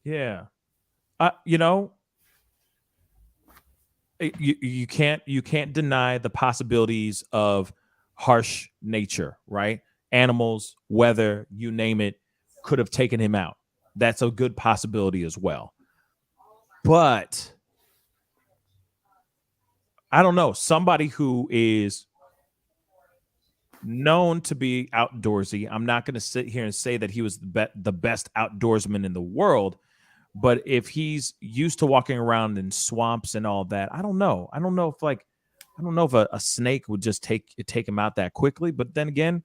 Yeah. You know, you can't deny the possibilities of harsh nature, right? Animals, weather, you name it, could have taken him out. That's a good possibility as well. But I don't know, somebody who is known to be outdoorsy. I'm not going to sit here and say that he was the best outdoorsman in the world, but if he's used to walking around in swamps and all that, I don't know. I don't know if a snake would just take him out that quickly. But then again,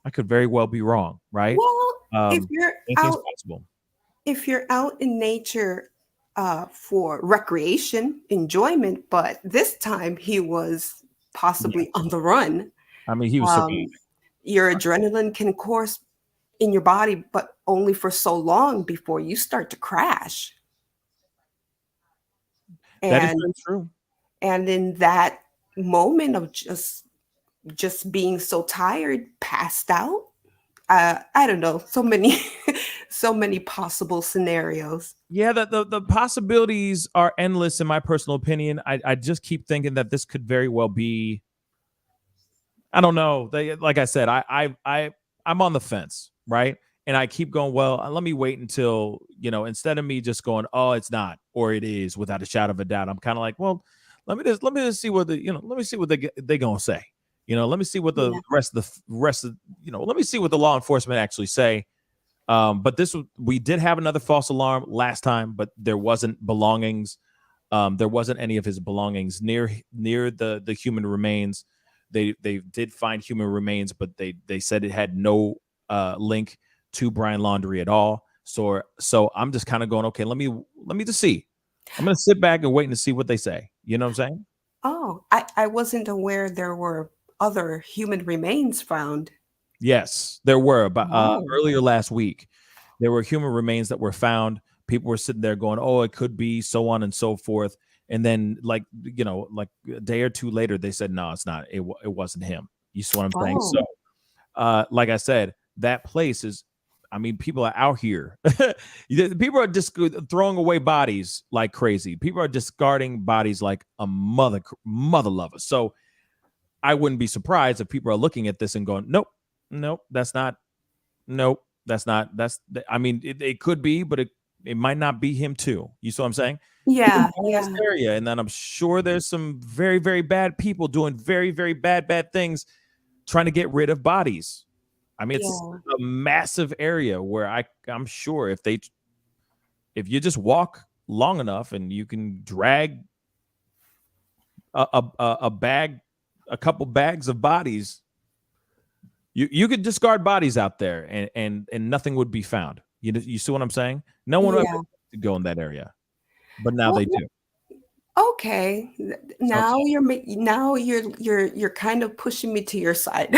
I could very well be wrong, right? Well, if you're out in nature for recreation, enjoyment, but this time he was possibly on the run. I mean, he was surviving. Your adrenaline can course in your body, but only for so long before you start to crash. That is very true. And in that moment of just being so tired, passed out. I don't know, so many possible scenarios. Yeah, the possibilities are endless in my personal opinion. I just keep thinking that this could very well be, I don't know. Like I said, I'm on the fence, right? And I keep going, well, let me wait until, you know, instead of me just going, oh, it's not, or it is, without a shadow of a doubt. I'm kind of like, well, let me just see what let me see what they gonna say. You know, let me see what the rest of, you know, let me see what the law enforcement actually say. But we did have another false alarm last time, but there wasn't belongings. There wasn't any of his belongings near the human remains. They did find human remains, but they said it had no link to Brian Laundrie at all. So I'm just kind of going, okay, let me just see. I'm going to sit back and wait and see what they say. You know what I'm saying? Oh, I wasn't aware there were other human remains found. Yes, there were. But earlier last week, there were human remains that were found. People were sitting there going, oh, it could be, so on and so forth. And then like a day or two later, they said, no, it's not. It wasn't him. You see what I'm saying? Oh. So like I said, that place is, I mean, people are out here. People are just throwing away bodies like crazy. People are discarding bodies like a mother lover. So I wouldn't be surprised if people are looking at this and going, nope, that's not. I mean, it could be, but it might not be him too. You see what I'm saying? Yeah, This area, and then I'm sure there's some very, very bad people doing very, very bad things, trying to get rid of bodies. I mean, it's a massive area where I'm sure if you just walk long enough and you can drag a couple bags of bodies, you could discard bodies out there and nothing would be found. You see what I'm saying? No one would ever go in that area, but now they do. Okay, now you're kind of pushing me to your side.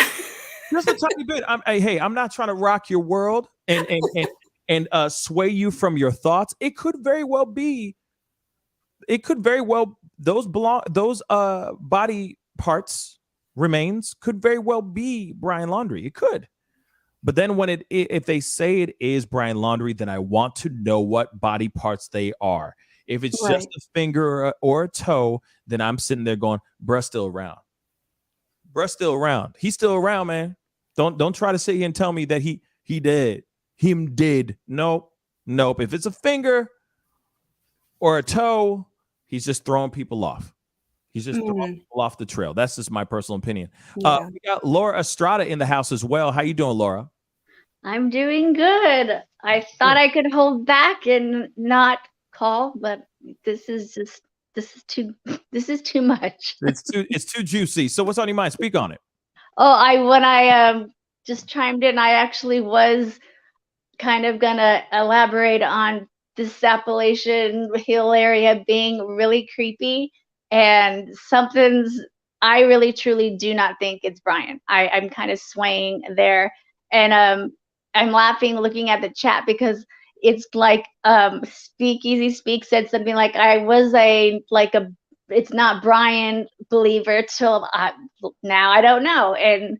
Just a tiny bit. I'm not trying to rock your world and sway you from your thoughts. It could very well be. It could very well those body parts remains could very well be Brian Laundrie. It could. But then if they say it is Brian Laundrie, then I want to know what body parts they are. If it's just a finger or a toe, then I'm sitting there going, bruh's still around. Bruh's still around. He's still around, man. Don't try to sit here and tell me that he did. Him did. Nope. If it's a finger or a toe, he's just throwing people off. He's just throwing people off the trail. That's just my personal opinion. Yeah. We got Laura Estrada in the house as well. How you doing, Laura? I'm doing good. I thought I could hold back and not call, but this is too much. It's too juicy. So what's on your mind? Speak on it. Oh, when I just chimed in, I actually was kind of gonna elaborate on this Appalachian Hill area being really creepy, and I really truly do not think it's Brian. I'm kind of swaying there, and I'm laughing looking at the chat because it's like Speakeasy Speak said something like, I was it's not Brian believer till now I don't know. And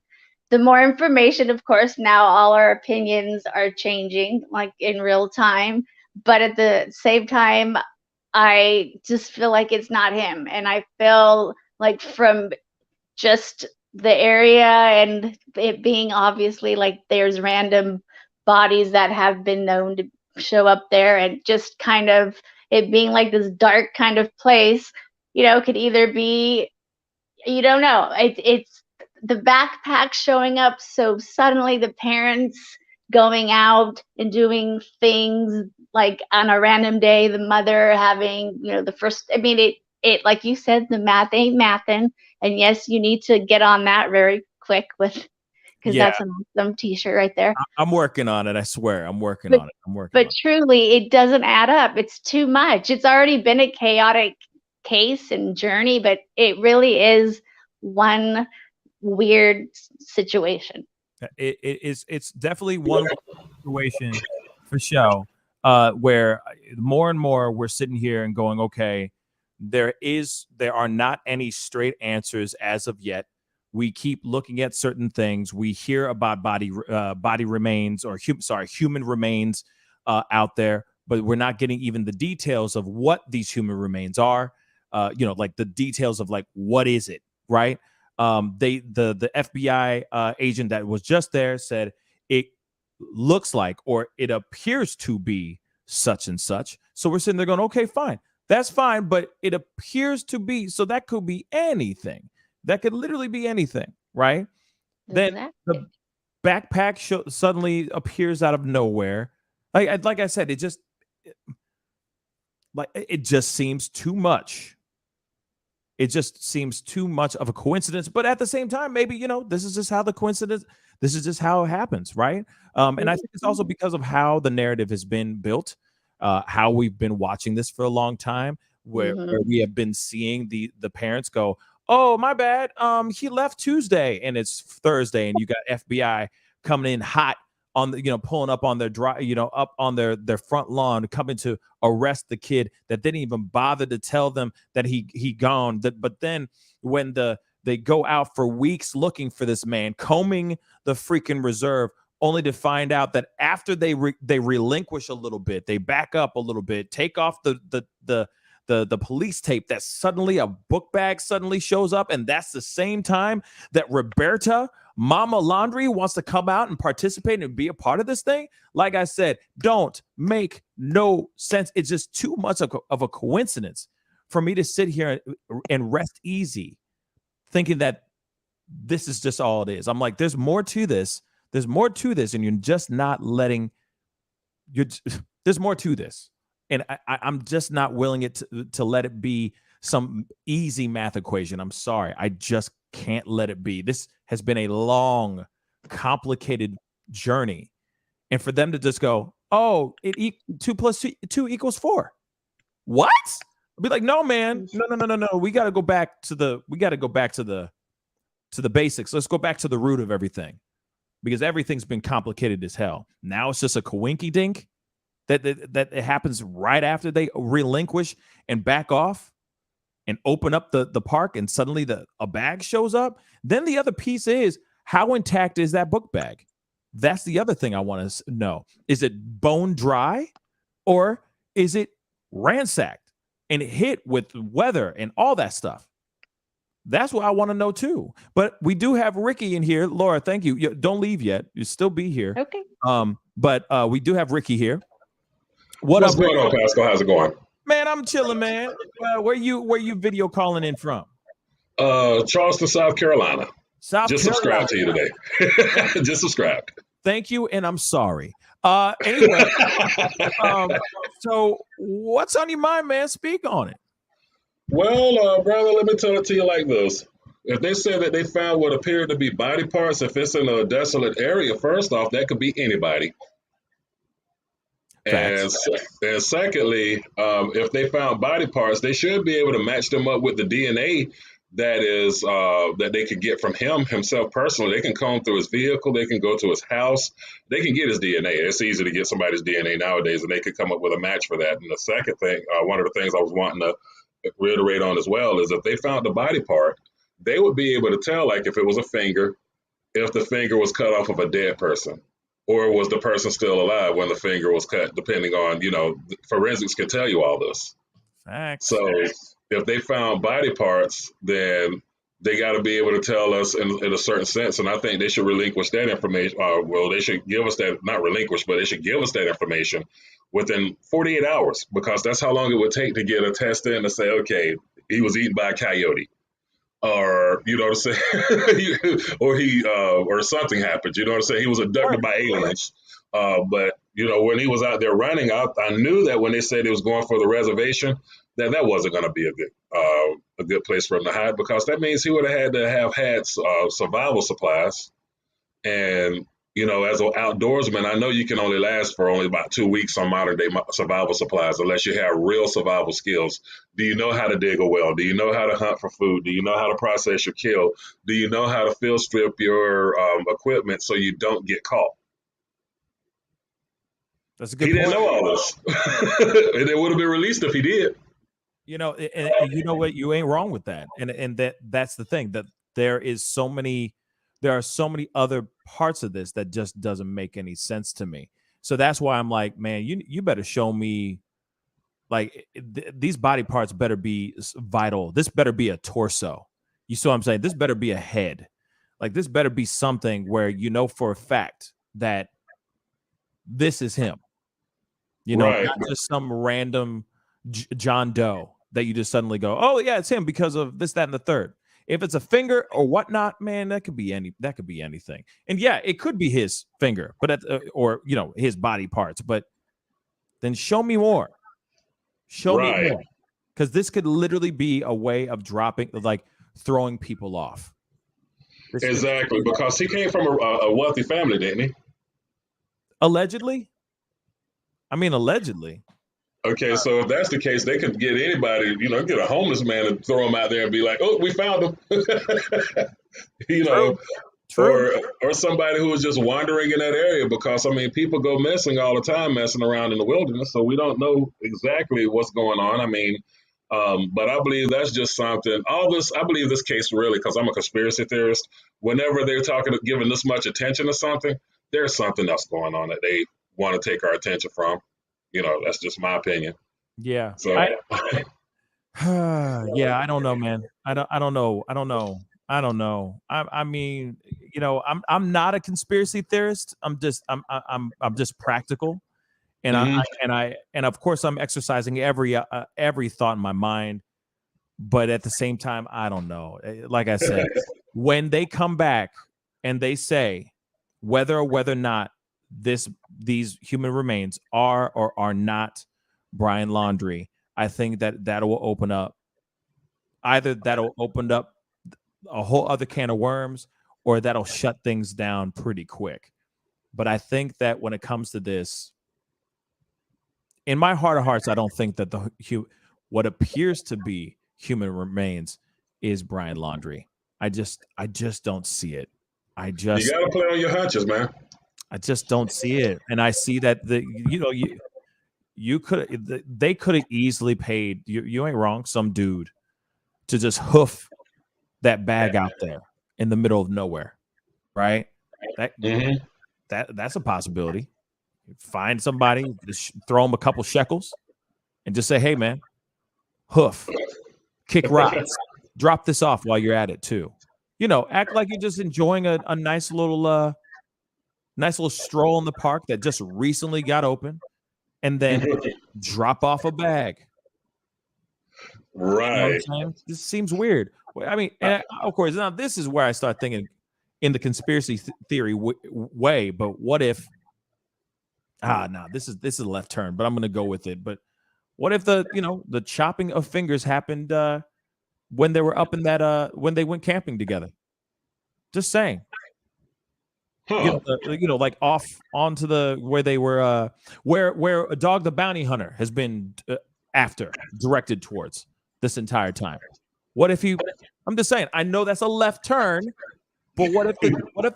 the more information, of course, now all our opinions are changing like in real time. But at the same time, I just feel like it's not him. And I feel like from just the area and it being obviously like there's random bodies that have been known to show up there, and just kind of it being like this dark kind of place, could either be, you don't know. It's the backpack showing up so suddenly, the parents going out and doing things like on a random day, the mother having, the first, I mean, it like you said, the math ain't mathin'. And yes, you need to get on that very quick because that's an awesome t-shirt right there. I'm working on it. I swear. I'm working on it. But truly, it doesn't add up. It's too much. It's already been a chaotic case and journey, but it really is one weird situation. It's definitely one situation for show where more and more we're sitting here and going, okay, there are not any straight answers as of yet. We keep looking at certain things. We hear about body remains or human remains out there, but we're not getting even the details of what these human remains are. Like the details of like what is it, right? The FBI agent that was just there said it looks like or it appears to be such and such. So we're sitting there going, okay, fine. That's fine, but it appears to be, so that could be anything. That could literally be anything, right? Exactly. Then the backpack suddenly appears out of nowhere. Like I said, it just seems too much. It just seems too much of a coincidence. But at the same time, maybe, this is just how this is just how it happens, right? And I think it's also because of how the narrative has been built. How we've been watching this for a long time, where we have been seeing the parents go, oh, my bad. He left Tuesday and it's Thursday and you got FBI coming in hot on the, pulling up on their up on their front lawn, coming to arrest the kid that didn't even bother to tell them that he gone. But then when they go out for weeks looking for this man, combing the freaking reserve, only to find out that after they relinquish a little bit, they back up a little bit, take off the police tape, that suddenly a book bag suddenly shows up, and that's the same time that Roberta, Mama Laundrie, wants to come out and participate and be a part of this thing. Like I said, don't make no sense. It's just too much of a coincidence for me to sit here and rest easy, thinking that this is just all it is. I'm like, there's more to this. There's more to this, and you're just not letting. There's more to this. And I'm just not willing to let it be some easy math equation. I'm sorry. I just can't let it be. This has been a long, complicated journey. And for them to just go, oh, 2 + 2 = 4. What? I'd be like, no, man. No. We got to go back to the basics. Let's go back to the root of everything, because everything's been complicated as hell. Now it's just a coinky dink. That it happens right after they relinquish and back off and open up the park, and suddenly a bag shows up. Then the other piece is, how intact is that book bag? That's the other thing I want to know. Is it bone dry, or is it ransacked and hit with weather and all that stuff? That's what I want to know too. But we do have Ricky in here. Laura, thank you. Don't leave yet. You still be here. Okay. But we do have Ricky here. What's going on, Pascal? How's it going? Man, I'm chilling, man. Where you video calling in from? Charleston, South Carolina. Just subscribed to you today. Just subscribed. Thank you, and I'm sorry. Anyway, so what's on your mind, man? Speak on it. Well, brother, let me tell it to you like this. If they said that they found what appeared to be body parts, if it's in a desolate area, first off, that could be anybody. And secondly, if they found body parts, they should be able to match them up with the DNA that they could get from himself personally. They can comb through his vehicle. They can go to his house. They can get his DNA. It's easy to get somebody's DNA nowadays, and they could come up with a match for that. And the second thing, one of the things I was wanting to reiterate on as well, is if they found the body part, they would be able to tell, like, if it was a finger, if the finger was cut off of a dead person, or was the person still alive when the finger was cut, depending on, forensics can tell you all this. Facts. So if they found body parts, then they got to be able to tell us in a certain sense. And I think they should relinquish that information. They should give us that, not relinquish, but they should give us that information within 48 hours, because that's how long it would take to get a test in to say, okay, he was eaten by a coyote. Or, you know what I'm saying? or something happened, you know what I'm saying? He was abducted by aliens. But, when he was out there running, I knew that when they said he was going for the reservation, that wasn't going to be a good place for him to hide, because that means he would have had to have had survival supplies. And, as an outdoorsman, I know you can only last for only about 2 weeks on modern day survival supplies, unless you have real survival skills. Do you know how to dig a well? Do you know how to hunt for food? Do you know how to process your kill? Do you know how to field strip your equipment so you don't get caught? That's a good point. He didn't know all this. And it would have been released if he did. And you know what? You ain't wrong with that. And that's the thing, that there are so many other parts of this that just doesn't make any sense to me. So that's why I'm like, man, you better show me, like, these body parts better be vital. This better be a torso. You see what I'm saying? This better be a head. Like, this better be something where for a fact that this is him. Right. Not just some random John Doe that you just suddenly go, oh yeah, it's him because of this, that, and the third. If it's a finger or whatnot, man, that could be anything. And yeah, it could be his finger, but or his body parts. But then show me more. Show me more, because this could literally be a way of throwing people off. Exactly, because he came from a wealthy family, didn't he? Allegedly. I mean, allegedly. Okay, so if that's the case, they could get anybody, get a homeless man and throw him out there and be like, oh, we found him. True. or somebody who was just wandering in that area, because I mean people go missing all the time, messing around in the wilderness, so we don't know exactly what's going on. I mean, but I believe that's just something. All this, I believe this case really, because I'm a conspiracy theorist. Whenever they're giving this much attention to something, there's something else going on that they want to take our attention from. You know, that's just my opinion. Yeah. So Yeah, I don't know, man. I don't know. I mean, you know, I'm not a conspiracy theorist. I'm just practical. And mhm. and of course I'm exercising every thought in my mind, but at the same time, I don't know. Like I said, when they come back and they say whether or not these human remains are or are not Brian Laundrie, I think that will open up that'll open up a whole other can of worms, or that'll shut things down pretty quick. But I think that when it comes to this, in my heart of hearts, I don't think that what appears to be human remains is Brian Laundrie. I just don't see it. You gotta play on your hunches, man. I just don't see it, and I see that they could have easily paid you ain't wrong, some dude to just hoof that bag out there in the middle of nowhere, right? Mhm. That's a possibility. Find somebody, just throw them a couple shekels, and just say, "Hey, man, hoof, kick rocks, drop this off while you're at it too." You know, act like you're just enjoying a nice little stroll in the park that just recently got open, and then drop off a bag. You know what I'm Right. saying? This seems weird. Well, I mean, and of course, now this is where I start thinking in the conspiracy theory way. But what if? No, this is a left turn, but I'm going to go with it. But what if the chopping of fingers happened when they were up in that when they went camping together? Just saying. Huh. Like off onto the where they were where a Dog the Bounty Hunter has been directed towards this entire time. What if I'm just saying, I know that's a left turn, but what if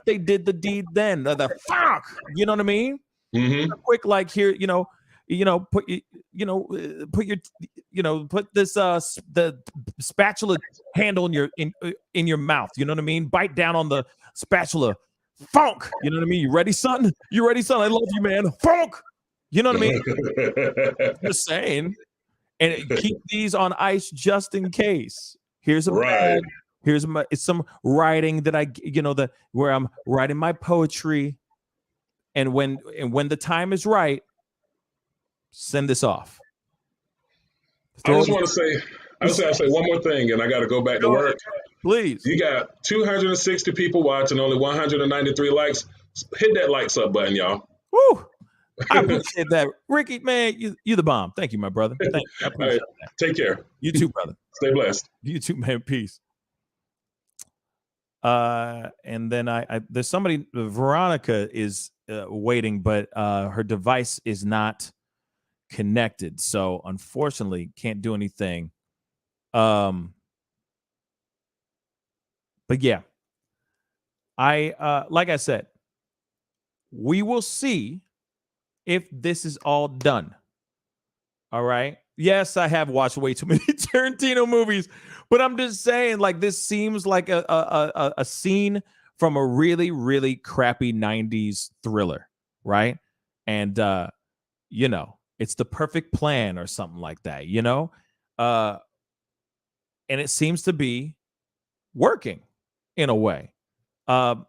they did the deed then? The fuck, you know what I mean? Mm-hmm. Quick, like here, put this the spatula handle in your mouth. You know what I mean? Bite down on the spatula. Funk. You know what I mean? You ready, son? You ready, son? I love you, man. Funk. You know what I mean? Just saying. And keep these on ice just in case. Here's a bag. Here's some writing that where I'm writing my poetry. And when the time is right, send this off. I just want to say, I'll say one more thing, and I got to go back to work. Please. You got 260 people watching, only 193 likes. Hit that likes up button, y'all. Woo! I appreciate that. Ricky, man, you the bomb. Thank you, my brother. Thank you. I appreciate that. Take care. You too, brother. Stay blessed. You too, man. Peace. And then there's somebody, Veronica is waiting, but her device is not connected. So unfortunately can't do anything. But yeah, like I said, we will see if this is all done. All right. Yes, I have watched way too many Tarantino movies, but I'm just saying, like, this seems like a scene from a really, really crappy 90s thriller, right? And it's the perfect plan or something like that, and it seems to be working in a way. But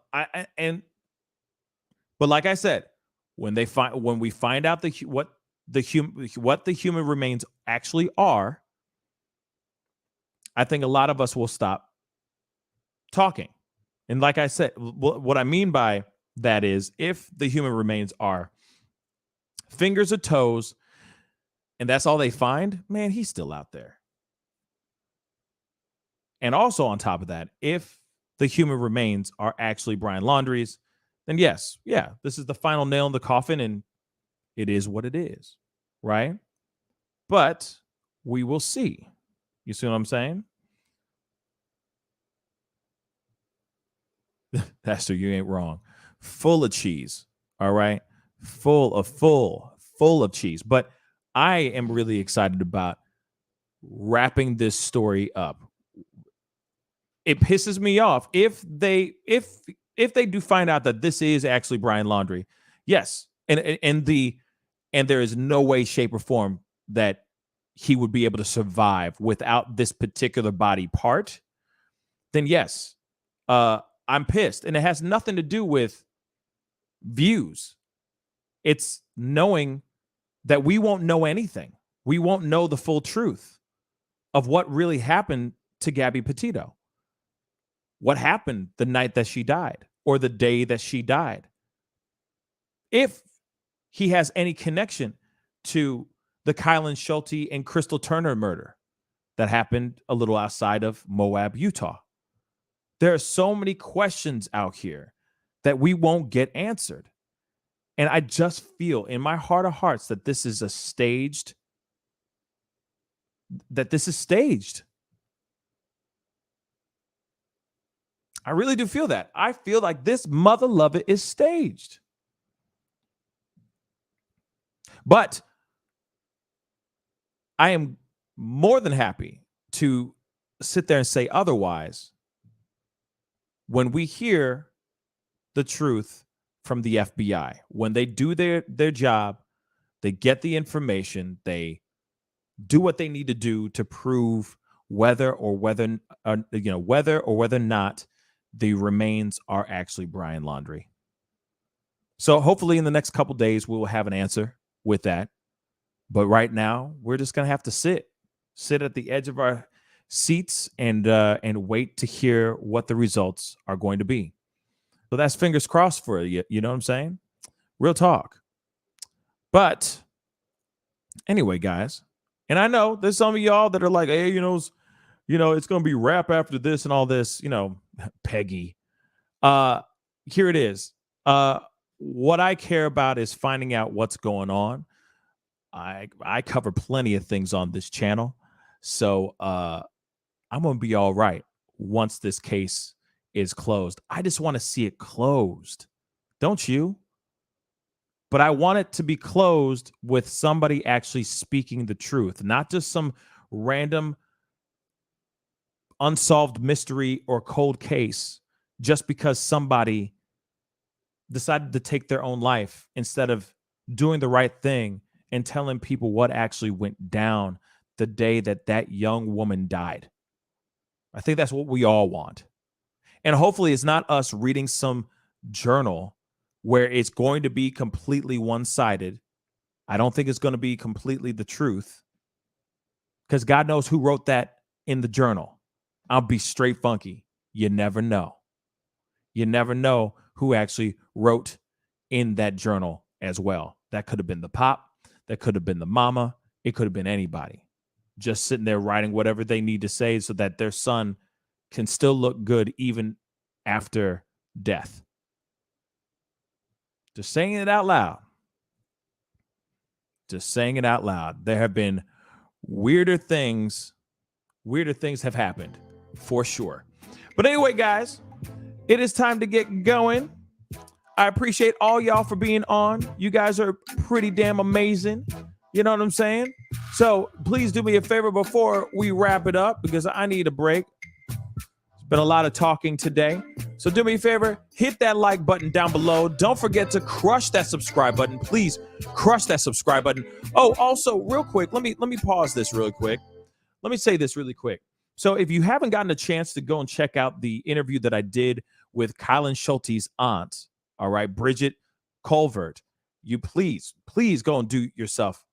like I said, when we find out what the human remains actually are, I think a lot of us will stop talking. And like I said, what I mean by that is, if the human remains are fingers or toes, and that's all they find, man, he's still out there. And also on top of that, if the human remains are actually Brian Laundrie's, then yes, yeah, this is the final nail in the coffin, and it is what it is, right? But we will see. You see what I'm saying? Pastor, you ain't wrong. Full of cheese. All right. Full of cheese. But I am really excited about wrapping this story up. It pisses me off if they do find out that this is actually Brian Laundrie. Yes. And there is no way, shape, or form that he would be able to survive without this particular body part, then yes, I'm pissed. And it has nothing to do with views. It's knowing that we won't know anything. We won't know the full truth of what really happened to Gabby Petito. What happened the night that she died or the day that she died. If he has any connection to the Kylan Schulte and Crystal Turner murder that happened a little outside of Moab, Utah. There are so many questions out here that we won't get answered. And I just feel in my heart of hearts that this is staged. I really do feel that. I feel like this mother lover is staged. But I am more than happy to sit there and say otherwise when we hear the truth from the FBI. When they do their job, they get the information, they do what they need to do to prove whether or not the remains are actually Brian Laundrie. So hopefully in the next couple days we will have an answer with that. But right now we're just gonna have to sit at the edge of our seats and wait to hear what the results are going to be. So that's fingers crossed for you. You know what I'm saying? Real talk. But anyway, guys, and I know there's some of y'all that are like, hey, it's going to be rap after this and all this, Peggy. Here it is. What I care about is finding out what's going on. I cover plenty of things on this channel. So I'm going to be all right once this case is closed. I just want to see it closed. Don't you? But I want it to be closed with somebody actually speaking the truth, not just some random unsolved mystery or cold case just because somebody decided to take their own life instead of doing the right thing and telling people what actually went down the day that young woman died. I think that's what we all want. And hopefully it's not us reading some journal where it's going to be completely one-sided. I don't think it's going to be completely the truth because God knows who wrote that in the journal. I'll be straight funky. You never know. You never know who actually wrote in that journal as well. That could have been the pop. That could have been the mama. It could have been anybody just sitting there writing whatever they need to say so that their son can still look good even after death. Just saying it out loud. Just saying it out loud. There have been weirder things have happened for sure. But anyway, guys, it is time to get going. I appreciate all y'all for being on. You guys are pretty damn amazing. You know what I'm saying? So please do me a favor before we wrap it up because I need a break. It's been a lot of talking today. So do me a favor, hit that like button down below. Don't forget to crush that subscribe button. Please crush that subscribe button. Oh, also, real quick, let me pause this really quick. Let me say this really quick. So if you haven't gotten a chance to go and check out the interview that I did with Kylan Schulte's aunt, all right, Bridget Colvert, you please go and do yourself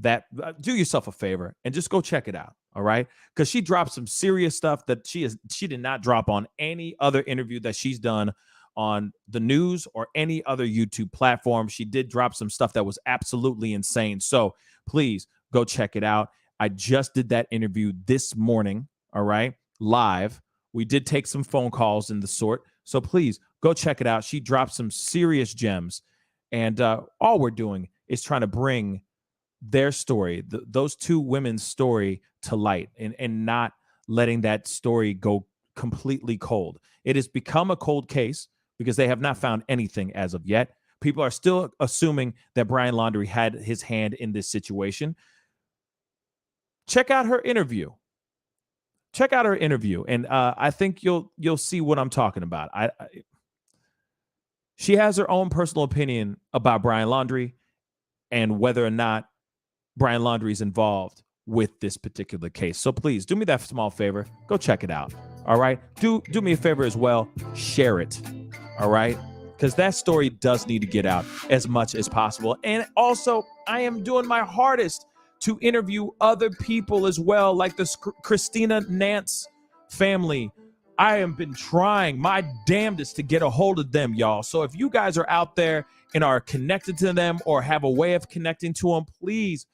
a favor and just go check it out. All right. Because she dropped some serious stuff that she did not drop on any other interview that she's done on the news or any other YouTube platform. She did drop some stuff that was absolutely insane. So please go check it out. I just did that interview this morning. All right. Live. We did take some phone calls in the sort. So please go check it out. She dropped some serious gems. And all we're doing is trying to bring their story, those two women's story to light and not letting that story go completely cold. It has become a cold case because they have not found anything as of yet. People are still assuming that Brian Laundrie had his hand in this situation. Check out her interview. And I think you'll see what I'm talking about. She has her own personal opinion about Brian Laundrie and whether or not Brian Laundrie is involved with this particular case. So please do me that small favor. Go check it out. All right. Do me a favor as well. Share it. All right. Because that story does need to get out as much as possible. And also, I am doing my hardest to interview other people as well, like the Christina Nance family. I have been trying my damnedest to get a hold of them, y'all. So if you guys are out there and are connected to them or have a way of connecting to them, please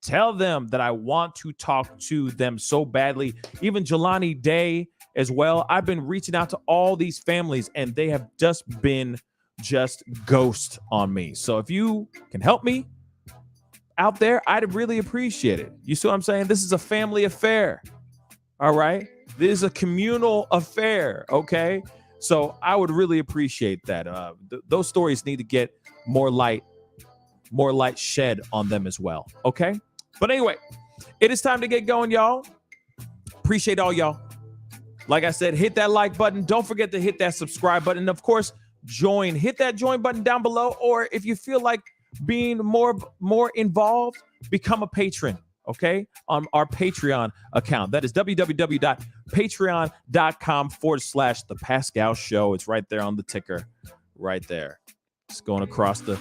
tell them that I want to talk to them so badly. Even Jelani Day as well. I've been reaching out to all these families and they have just been ghost on me. So if you can help me out there, I'd really appreciate it. You see what I'm saying? This is a family affair. All right. This is a communal affair. Okay. So I would really appreciate that. Those stories need to get more light shed on them as well. Okay. But anyway, it is time to get going, y'all. Appreciate all y'all. Like I said, hit that like button. Don't forget to hit that subscribe button. And of course, hit that join button down below. Or if you feel like being more involved, become a patron, okay? On our Patreon account. That is www.patreon.com/the Pascal Show. It's right there on the ticker, right there. It's going across the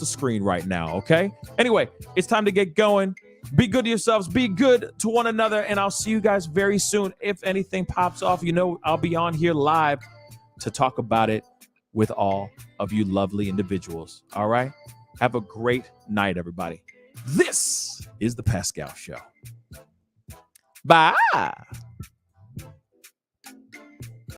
screen right now, okay? Anyway, it's time to get going. Be good to yourselves. Be good to one another. And I'll see you guys very soon. If anything pops off, I'll be on here live to talk about it with all of you lovely individuals. All right? Have a great night, everybody. This is the Pascal Show. Bye.